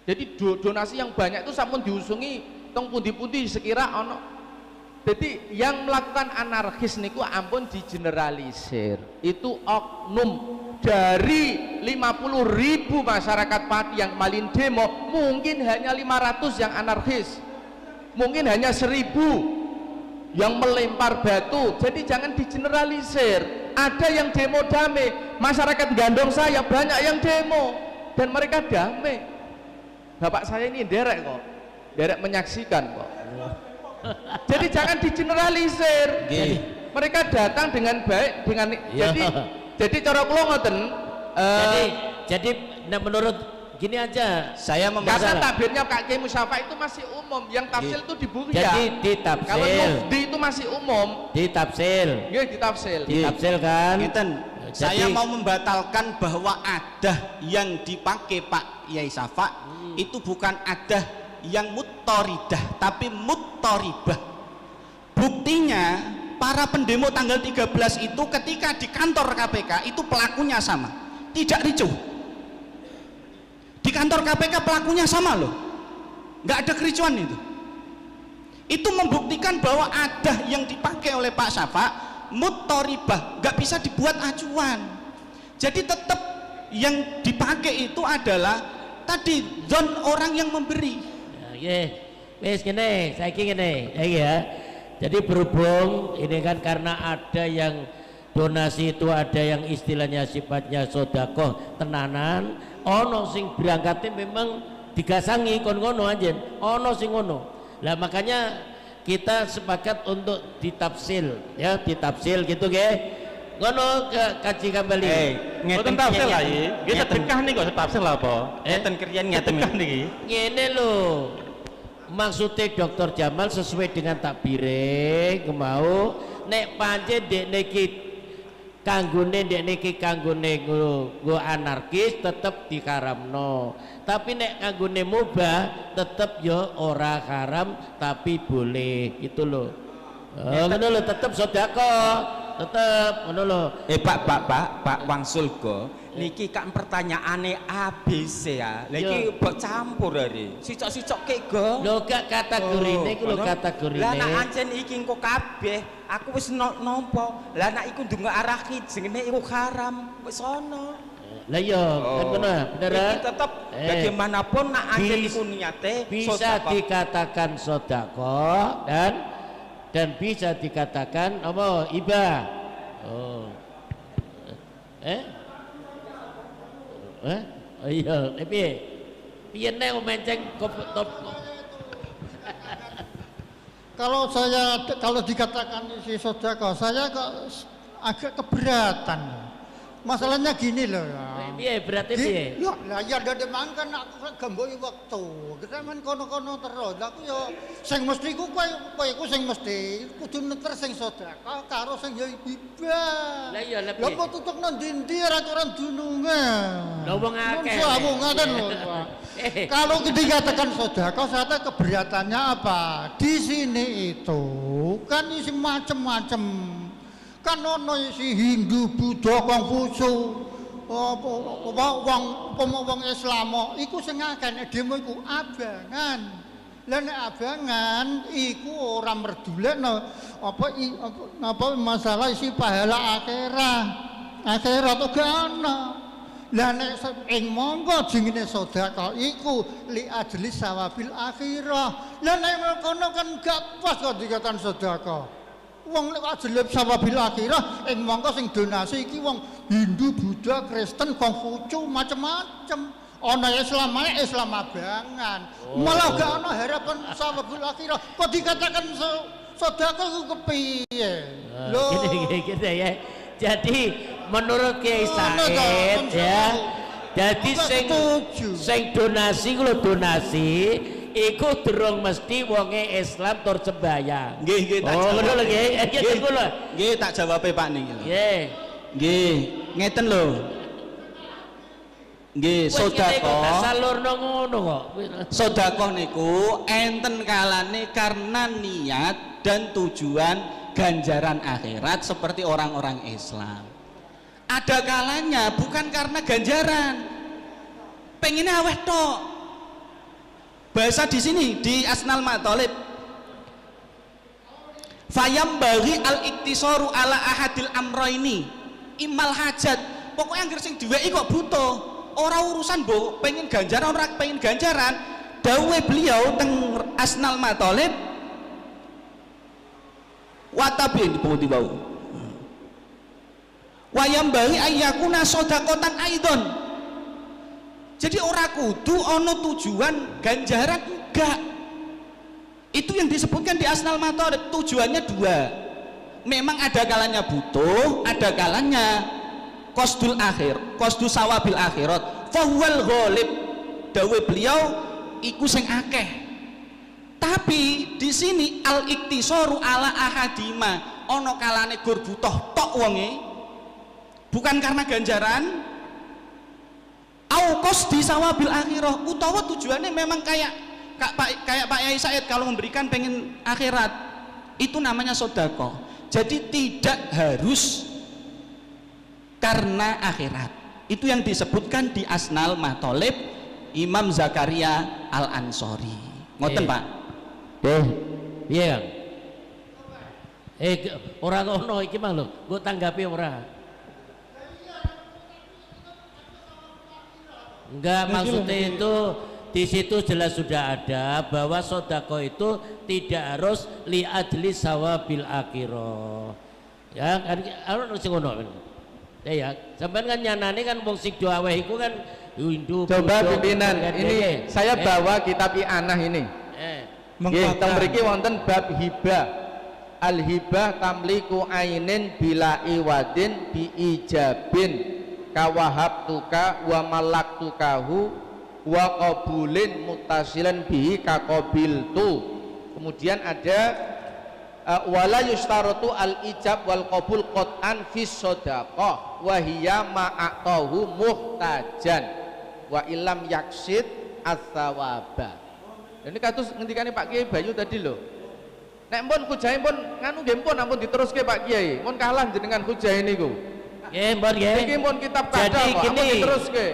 Jadi donasi yang banyak itu sampun diusungi teng pundi-pundi sekira ono. Jadi yang melakukan anarkis niku ampun digeneralisir. Itu oknum. Dari 50.000 masyarakat Pati yang malin demo, mungkin hanya 500 yang anarkis, mungkin hanya 1.000 yang melempar batu. Jadi jangan digeneralisir. Ada yang demo damai, masyarakat Gandong saya banyak yang demo dan mereka damai. Bapak saya ini derek kok, derek menyaksikan kok. Jadi jangan digeneralisir. Mereka datang dengan baik, dengan jadi cara kula ngoten. Jadi menurut gini aja, saya membaca karena takbirnya Kak Kiai Musyafa itu masih umum, yang tafsir itu dibuka. Jadi ditafsir. Kalau mufti itu masih umum. Ditafsir. Nggih, ditafsir. Ditafsir kan. Saya mau membatalkan bahwa adah yang dipakai Pak Yai Syafa itu bukan adah yang muttoridah, tapi muttoribah. Buktinya para pendemo tanggal 13 itu ketika di kantor KPK itu pelakunya sama, tidak ricuh. Di kantor KPK pelakunya sama loh, nggak ada kericuan itu. Itu membuktikan bahwa adah yang dipakai oleh Pak Syafa muttoribah, nggak bisa dibuat acuan. Jadi tetap yang dipakai itu adalah tadi zon orang yang memberi. Wes gini, saiki ngene, ya. Jadi berhubung ini kan karena ada yang donasi itu ada yang istilahnya sifatnya sodakoh tenanan, ono sing berangkatnya memang digasangi kon ngono aja, ono sing ngono. Lah makanya kita sepakat untuk ditafsil, ya ditafsil gitu ge. Ngono kaji kembali. Ngeten tafsil lah iki. Nggih sedekah niku kok tafsil lah apa? Ngeten kerjaan ngeten niki. Ngene lho. Maksudnya Dr. Jamal sesuai dengan takbire mau nek pancen dek niki kanggone nggo anarkis tetep dikaramno. Tapi nek kanggone mubah tetep yo ora haram tapi boleh gitu loh. Ngono lho tetep sedekah, tetep ngono lho. Pak Wangsulga niki kan pertanyaane ABC ya. Lah iki mbok campur hari. Sicok-sicok kek go. Lho gak kategorine iku lho kategorine. Lah nek ancen iki engko kabeh aku wis nampa. Lah nek iku ndonga arah ki jenenge iku haram. Wis ono. Lah iya, kan bener, bener. Iki tetep bagaimanapun nek ancen iku niate bisa dikatakan sedekah dan bisa dikatakan apa? Hibah. Oh. Oh iya, piye? Piye nek menceng top. Kalau dikatakan isi sedekah, saya kok agak keberatan. Masalahnya gini loh ya. Piye berarti piye? Ya lah ya ndek mangkan aku gamboi wektu. Kita men kono-kono terus. Aku yo sing mesti ku kowe iku sing mesti kudu neter sing sedekah karo sing ya hibah. Lah iya lha piye? Lah kok tutukno ndi-ndi aturan dunungan. Lah wong akeh. Wong ngaten lho. Kalau dikatakan sedekah, saya keberatannya apa? Di sini itu kan isi macam-macam. Kan ono isi Hindu, Buddha, Konghucu, wong Islam, iku sing akeh nek demo iku abangan. Lah nek abangan iku ora merdulekno apa masalah isi pahala akhirat to gak ono. Lah nek ing monggo jenenge sedekah iku li ajli sawabil akhirah. Lah nek kono kan gak pas kok dikatakan sedekah. Wong lek ajleb sawabil akhirah ing mongko sing donasi iki wong Hindu, Buddha, Kristen, Konghucu macam-macam. Ana Islam abangan. Malah gak ana harapan sawabil akhirah. Kok dikatakan sedekah ku kepiye? Lho gitu ya. Jadi menurut Kiai Said ya. Jadi sing donasi ku donasi iku durung mesti wonge Islam tur sembahyang. Nggih, tak jawab. Oh, ngono lho nggih. Nggih, tak jawabe Pak niki. Nggih. Nggih, ngeten lho. Nggih, sedekah. Salurno ngono kok. Sedekah niku enten kalane karena niat dan tujuan ganjaran akhirat seperti orang-orang Islam. Ada kalanya bukan karena ganjaran. Pengen aweh tok. Bahasa di sini di Asnal Matolib. Fayam bagi al-iktisaru ala ahadil amroini imal hajat. Pokoknya anggere sing diweki kok butuh. Ora urusan mbok pengen ganjaran ora pengen ganjaran. Dawuhe beliau teng Asnal Matolib watabin di bawah. Wayam bagi ayyakuna sodakotan aidon. Jadi ora kudu ono tujuan ganjaran enggak. Itu yang disebutkan di Asnal Matolib, tujuannya dua. Memang ada kalanya butuh, ada kalanya qasdul akhir, qasdu sawabil akhirat. Fahuwal ghalib. Dawe beliau iku sing akeh. Tapi di sini al-iktisaru ala ahadima, ono kalane gur butuh tok wonge. Bukan karena ganjaran, aukos di sawabil akhirah, utawa tujuannya memang kayak Pak Yai Said kalau memberikan pengen akhirat, itu namanya sedekah. Jadi tidak harus karena akhirat. Itu yang disebutkan di Asnal Matolib Imam Zakaria Al-Ansori. Ngoten Pak. Iya. Orang ono iki mah lho, mbok tanggapi ora? Enggak, maksudnya itu di situ jelas sudah ada bahwa sodako itu tidak harus li ajli sawabil akhirah. Ya, kan harus ngono. Ya, sampean kan nyanane kan wong sing do aweh iku kan Hindu. Coba pimpinan, ini saya bawa kitab I'anah ini. Nggih, teng mriki wonten bab hibah. Al hibah tamliku ainin bila iwadin bi ijabin kawahab tuka wa malak tukahu wa qabulin muttasilan bihi kaqabil tu. Kemudian ada wala yustaratu al ijab wal qabul qat'an fi shadaqah wa hiya ma'atahu muhtajan wa ilam yaksid as-sawaba. Ini kados ngendikane Pak Kiai Bayu tadi loh. Nek pun hujahe pun nganu nggih pun ampun diteruske Pak Kiai. Mun kalah jenengan hujahe niku. Nggih, pun nggih. Iki pun kitab kada Jadi kok ampun diteruske.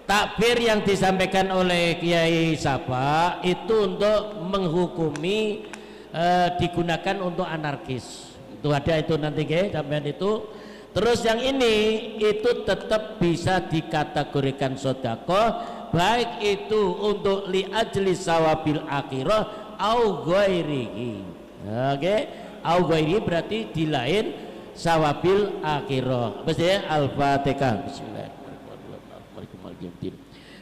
Takbir yang disampaikan oleh Kiai Sapa itu untuk menghukumi digunakan untuk anarkis. Itu ada itu nanti nggih sampean itu. Terus yang ini itu tetap bisa dikategorikan sedekah baik itu untuk li ajli sawabil akhirah au ghairihi. Oke, au ghairihi berarti di lain sawabil akhirah. Maksudnya Al-Fatihah. Bismillahirrahmanirrahim.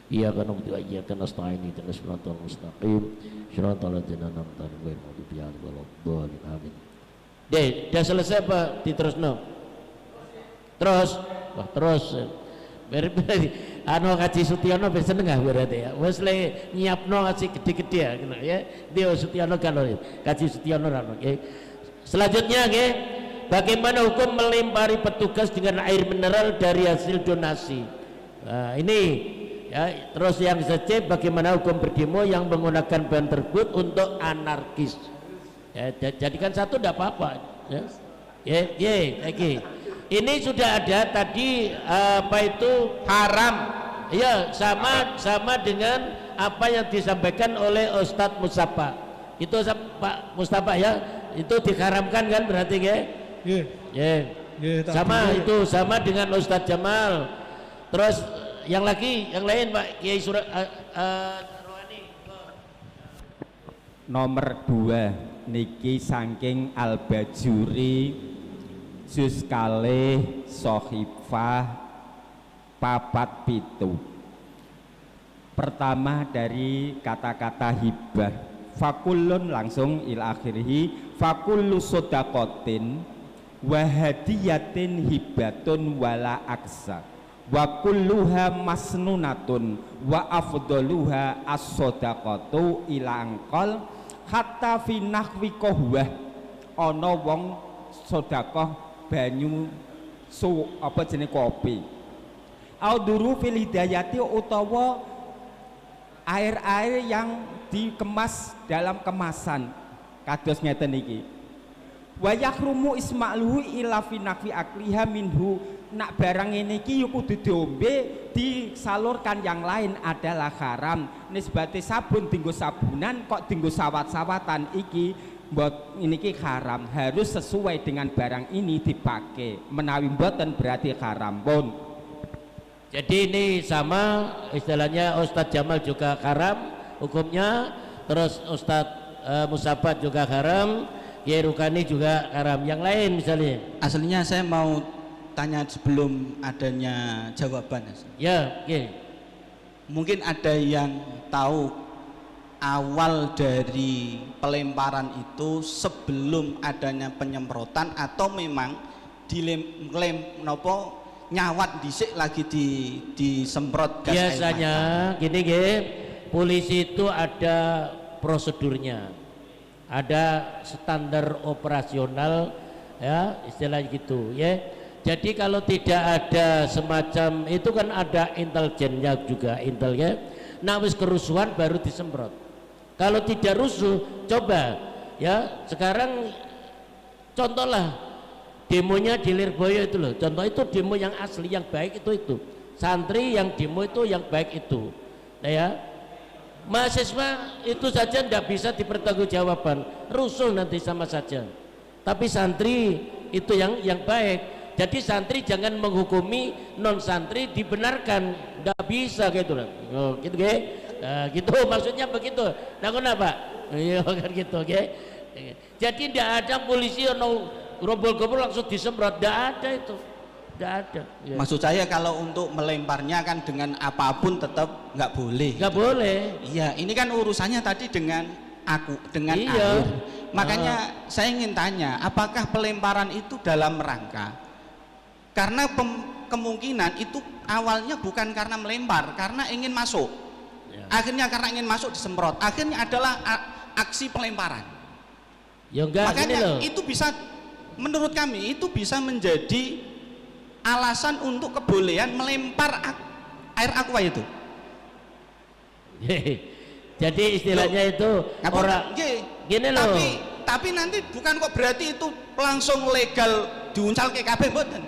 Iyyaka na'budu wa iyyaka nasta'in ihdinas siratal mustaqim siratal ladzina an'amta 'alaihim ghairil maghdubi 'alaihim waladdallin. Amin. Deh, udah selesai apa? Diterusno. Terus, wah terus. Berarti anu Kaji Sutiono ben seneng ah berarti ya. Wis le nyiapno kasih gede-gede ya, ya. Dia Sutiono kan Kaji Sutiono rano nggih. Selanjutnya nggih, bagaimana hukum melempari petugas dengan air mineral dari hasil donasi. Nah, ini ya, terus yang C, bagaimana hukum berdemo yang menggunakan bahan tersebut untuk anarkis. Ya, jadikan satu tidak apa-apa ya. Lagi. Ini sudah ada tadi apa itu haram. Ya, sama dengan apa yang disampaikan oleh Ustadz Mustafa. Itu Pak Mustafa ya, itu diharamkan kan berarti ya? Iya. Sama itu sama dengan Ustadz Jamal. Terus yang lain Pak Kiai Rohani. Nomor 2 niki saking Al-Bajuri juz kalih Sohifah papat pitu. Pertama dari kata-kata hibah, fakulun langsung ila akhirih, fakullu sodakotin wa hadiyatin hibatun wala aksa wa kulluha masnunatun wa afdaluha as-sodaqatu ila angkol hatta fi nahwi kohwah. Ana wong sedekah banyu apa jenis kopi auduru fil hidayati utawa air-air yang dikemas dalam kemasan kados ngeten iki wa yakhrumu isma'luhu ila fi naqwi akliha minhu. Nak barang ini ki kudu diombe disalurkan yang lain adalah haram. Nisbate sabun dinggo sabunan kok dinggo sawat-sawatan iki mbot ini ki haram, harus sesuai dengan barang ini dipakai. Menawi mboten berarti haram pun. Jadi ini sama istilahnya Ustadz Jamal juga haram hukumnya, terus Ustadz Musafat juga haram, Kiai Rukani juga haram. Yang lain misalnya. Aslinya saya mau tanya sebelum adanya jawaban. Ya, mungkin ada yang tahu awal dari pelemparan itu sebelum adanya penyemprotan atau memang nyawat dhisik lagi disemprot gas biasanya air mata. Gini polisi itu ada prosedurnya, ada standar operasional ya, istilah gitu ya. Jadi kalau tidak ada semacam itu kan ada intelijennya juga, intel ya. Nah wis kerusuhan baru disemprot. Kalau tidak rusuh, coba ya sekarang contohlah demonya di Lirboyo itu loh. Contoh itu demo yang asli, yang baik itu. Santri yang demo itu yang baik itu. Nah ya, mahasiswa itu saja tidak bisa dipertanggungjawabkan, rusuh nanti sama saja. Tapi santri itu yang baik. Jadi santri jangan menghukumi non santri dibenarkan, tidak bisa gitu loh. Oh, gitu gitu maksudnya begitu. Nah kenapa? Iya kan gitu, Jadi tidak ada polisi yang rombol-rombol langsung disemprot, tidak ada itu. Tidak ada. Ya. Maksud saya kalau untuk melemparnya kan dengan apapun tetap nggak boleh. Nggak boleh. Iya, ini kan urusannya tadi dengan iya. air. Makanya saya ingin tanya, apakah pelemparan itu dalam rangka? Karena kemungkinan itu awalnya bukan karena melempar, karena ingin masuk. Ya. Akhirnya karena ingin masuk disemprot. Akhirnya adalah aksi pelemparan. Ya enggak, makanya itu bisa, menurut kami itu bisa menjadi alasan untuk kebolehan melempar air aqua itu. Jadi istilahnya itu orang gini loh. Tapi nanti bukan kok berarti itu langsung legal diuncal ke KB mboten.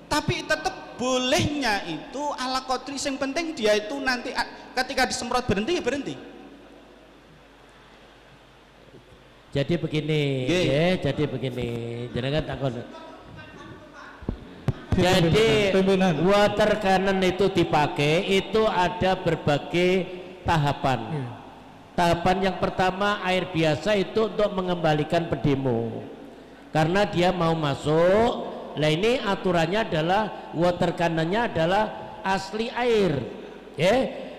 Tapi tetap bolehnya itu ala kodri, yang penting dia itu nanti ketika disemprot berhenti ya berhenti. Jadi begini, jadi begini, jangan takut. Jadi water cannon itu dipakai itu ada berbagai tahapan. Tahapan yang pertama air biasa itu untuk mengembalikan pendemo karena dia mau masuk. Nah ini aturannya adalah water cannonnya adalah asli air.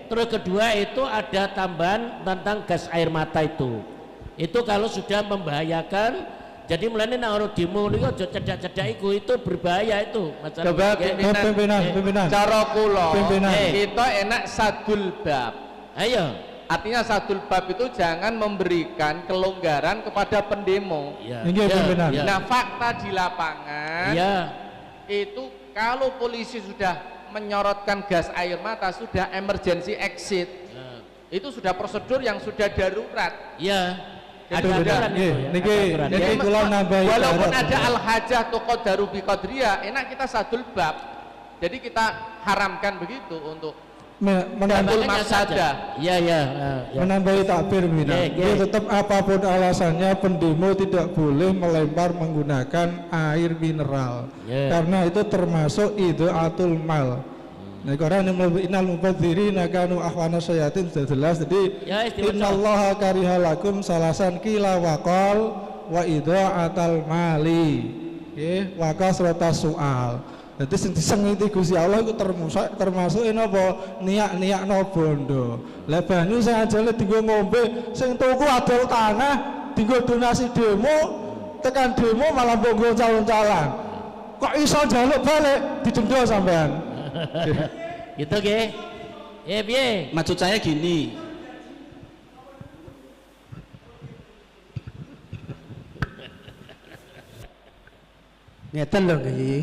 Terus kedua itu ada tambahan tentang gas air mata itu kalau sudah membahayakan. Jadi mulanya orang demo ini aja cedak-cedak itu berbahaya itu. Coba pimpinan. Cara kula kita enak sadul bab. Ayo. Artinya sadul bab itu jangan memberikan kelonggaran kepada pendemo. Ya. Nah fakta di lapangan itu kalau polisi sudah menyorotkan gas air mata sudah emergency exit. Itu sudah prosedur yang sudah darurat. Walaupun ada al-hajah tuqaddaru bi qadriya, enak kita sadul bab. Jadi kita haramkan begitu untuk menambah mafsadah. Menambahi takbir dia tetap apapun alasannya pendemo tidak boleh melempar menggunakan air mineral. Karena itu termasuk idaatul mal. Nah, Quran innal mubadzirina kanu akhwana syayatin sudah jelas. Jadi innallaha karihalakum salasan qila waqal wa idaatal mali. Wa kasratas sual. Jadi sing disengiti Gusti Allah iku termasuk napa niak-niakno bondo. Lah banyu sing ajale dienggo ngombe, sing tuku adol tanah dienggo donasi demo, tekan demo malah mbok calon-calon. Kok iso njaluk balik didenda sampean. Gitu piye? Maksud saya gini. Ngeten lho nggih.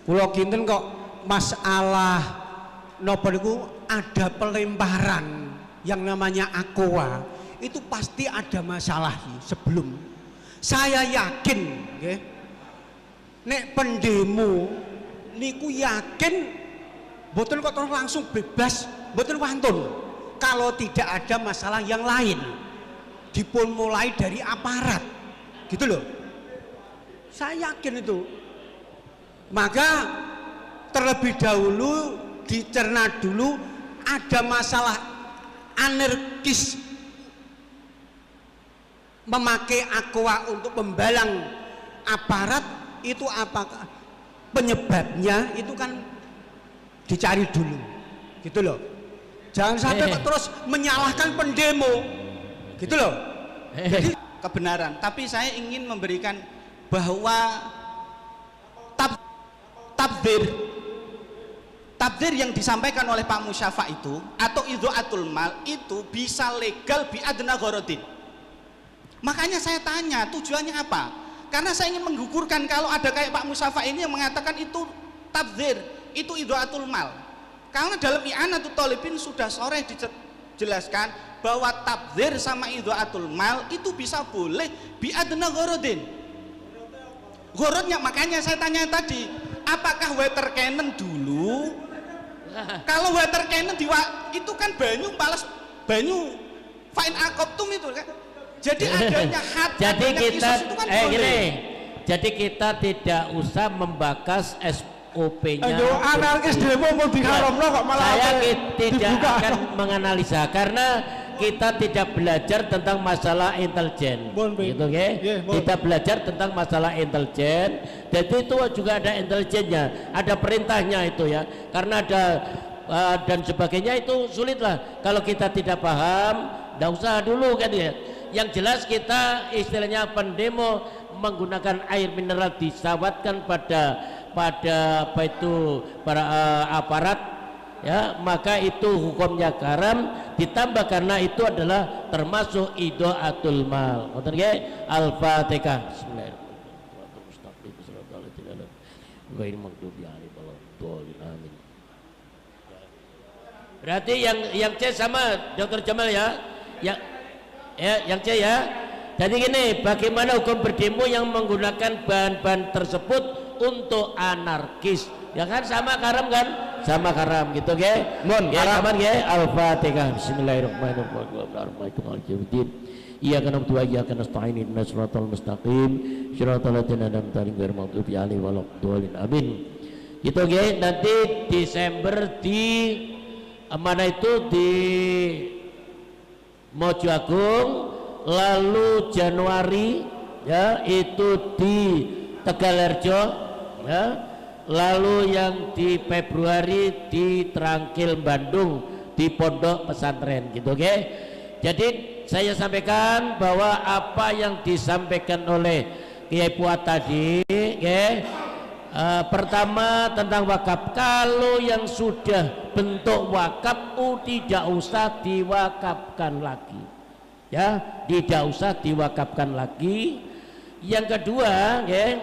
Kula kinten kok masalah napa niku ada pelemparan yang namanya aqua. Itu pasti ada masalah sebelum. Saya yakin nggih. Nek pendemo niku yakin boten kok terus langsung bebas, boten wantun kalau tidak ada masalah yang lain dipun mulai dari aparat gitu loh. Saya yakin itu. Maka terlebih dahulu dicerna dulu ada masalah anarkis memakai aqua untuk membalang aparat itu apakah penyebabnya itu kan dicari dulu gitu loh. Jangan sampai terus menyalahkan pendemo gitu loh. Jadi kebenaran, tapi saya ingin memberikan bahwa tabdir yang disampaikan oleh Pak Musyafa itu atau idhaatul mal itu bisa legal bi adna gharadin. Makanya saya tanya tujuannya apa? Karena saya ingin menggugurkan kalau ada kayak Pak Musyafa ini yang mengatakan itu tabdir, itu idhaatul mal. Karena dalam i'anatul thalibin sudah sore dijelaskan bahwa tabdir sama idhaatul mal itu bisa boleh bi adna gharadin. Gharadnya makanya saya tanya tadi, apakah water cannon dulu? Kalau water cannon itu kan banyu balas banyu fa'in aqabtum itu kan. Jadi adanya hati, jadi adanya kita kisos itu kan boleh. gini, jadi kita tidak usah membakas SOP-nya. Ayo anarkis demo mau diharamno kok malah saya tidak dibuka. akan menganalisa karena kita tidak belajar tentang masalah intelijen, gitu okay? Kita belajar tentang masalah intelijen, jadi itu juga ada intelijennya, ada perintahnya itu ya, karena ada dan sebagainya itu sulit lah kalau kita tidak paham, tidak usah dulu kan ya. Yang jelas kita istilahnya pendemo menggunakan air mineral disawatkan pada apa itu para aparat ya, maka itu hukumnya haram, ditambah karena itu adalah termasuk idaatul mal. Ngoten nggih? Al-Fatihah. Bismillahirrahmanirrahim. Berarti yang C sama Dr. Jamal ya. Yang C ya. Jadi gini, bagaimana hukum berdemo yang menggunakan bahan-bahan tersebut untuk anarkis? Ya kan sama haram kan? Sama haram gitu ke? Ya aman ke? Al-Fatihah. Bismillahirrahmanirrahim. Iyyaka na'budu wa iyyaka nasta'in ihdinas siratal mustaqim siratal ladzina an'amta 'alaihim ghairil maghdubi 'alaihim waladdallin. Amin. Gitu ke? Nanti Desember di mana itu di Mojo Agung, lalu Januari ya itu di Tegalrejo ya, lalu yang di Februari di Trangkil Bandung di Pondok Pesantren gitu oke. Jadi saya sampaikan bahwa apa yang disampaikan oleh Kiai Fuad tadi pertama tentang wakaf, kalau yang sudah bentuk wakaf tidak usah diwakafkan lagi ya, tidak usah diwakafkan lagi. Yang kedua ya,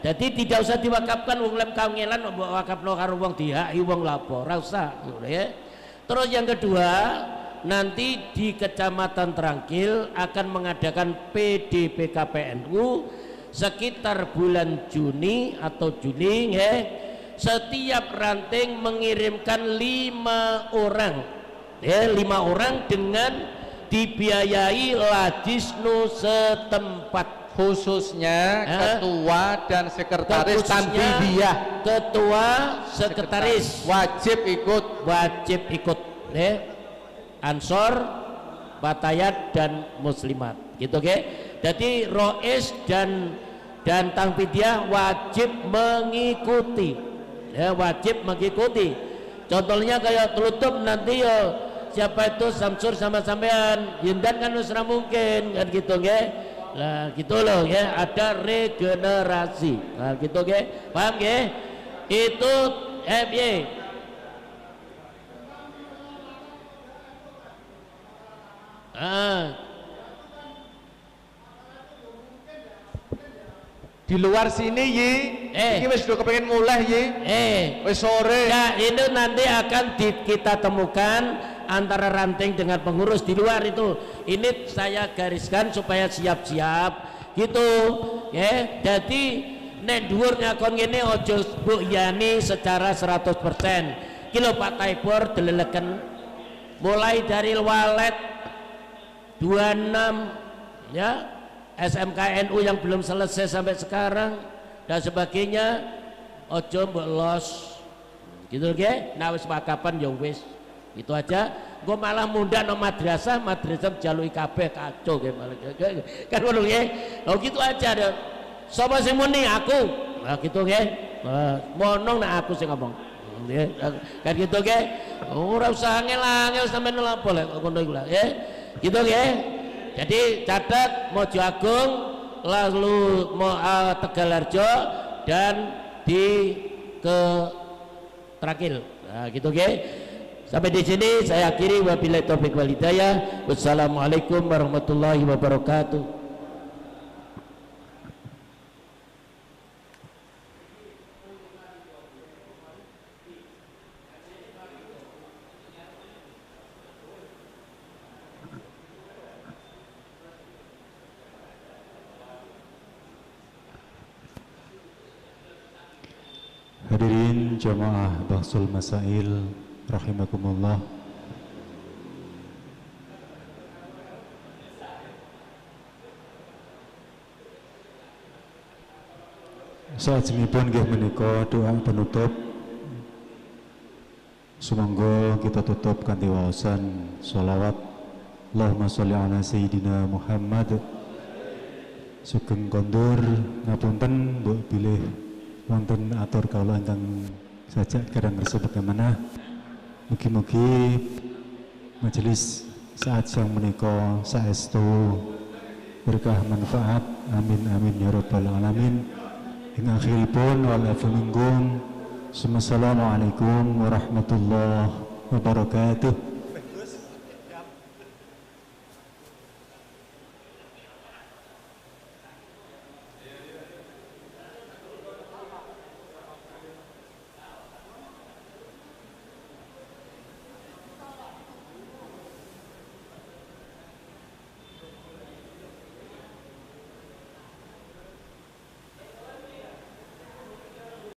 jadi tidak usah diwakafkan wong lem kangelan mbok wakafno karo wong dihaki wong lapo ora usah ya. Terus yang kedua, nanti di Kecamatan Trangkil akan mengadakan PDPKPNU sekitar bulan Juni atau Juli ya. Setiap ranting mengirimkan 5 orang ya, 5 orang dengan dibiayai Ladisnu setempat, khususnya ketua dan sekretaris tanfidiyah. Ketua sekretaris wajib ikut ya. Ansor, Batayat dan Muslimat gitu oke. Jadi Rois dan Tanfidiyah wajib mengikuti ya, wajib mengikuti. Contohnya kayak telutup nanti ya siapa itu Samsur sama sampean Yindan kan usra mungkin kan gitu nggih. Lah gitu loh ya, ada regenerasi. Nah gitu nggih. Paham nggih? Itu piye? Di luar sini Yi, ini wis udah kepengen mulai Yi, wis sore. Ya ini nanti akan kita temukan antara ranting dengan pengurus di luar itu. Ini saya gariskan supaya siap-siap gitu ya. Jadi nek dhuwur ngakon ngene aja mbok yani secara 100%. Kilo Pak Taibor deleleken mulai dari walet 26 ya, SMKNU yang belum selesai sampai sekarang dan sebagainya, ojo mbok los gitu nggih. Nah wis wakapan ya wis itu aja. Gue malah munda no madrasah jalui kabeh kacau nggih malah kan ngono nggih. Oh gitu aja deh. Sapa sing muni aku. Nah gitu nggih. Monong nek aku sing ngomong. Nggih. Kan gitu nggih. Ora usah angel-angel sampeyan lapo lek ngono iku lah nggih. Gitu nggih. Jadi catat Mojo Agung, lalu Tegalrejo dan di Trangkil. Nah, gitu oke. Sampai di sini saya akhiri, wabillahi taufik wal hidayah. Wassalamualaikum warahmatullahi wabarakatuh. Hadirin jamaah Bahsul Masail rahimakumullah. Saajengipun nggih menika doa penutup. Sumangga kita tutup kanthi waosan sholawat Allahumma sholli ala sayyidina Muhammad. Sugeng kondur ngapunten mbok bilih wonten atur kawula ingkang sajak kadang ngersa bagaimana. Mugi-mugi majelis saat siang menika saestu berkah manfaat. Amin amin ya rabbal alamin. Ing akhiripun wal afu minkum. Assalamualaikum warahmatullahi wabarakatuh.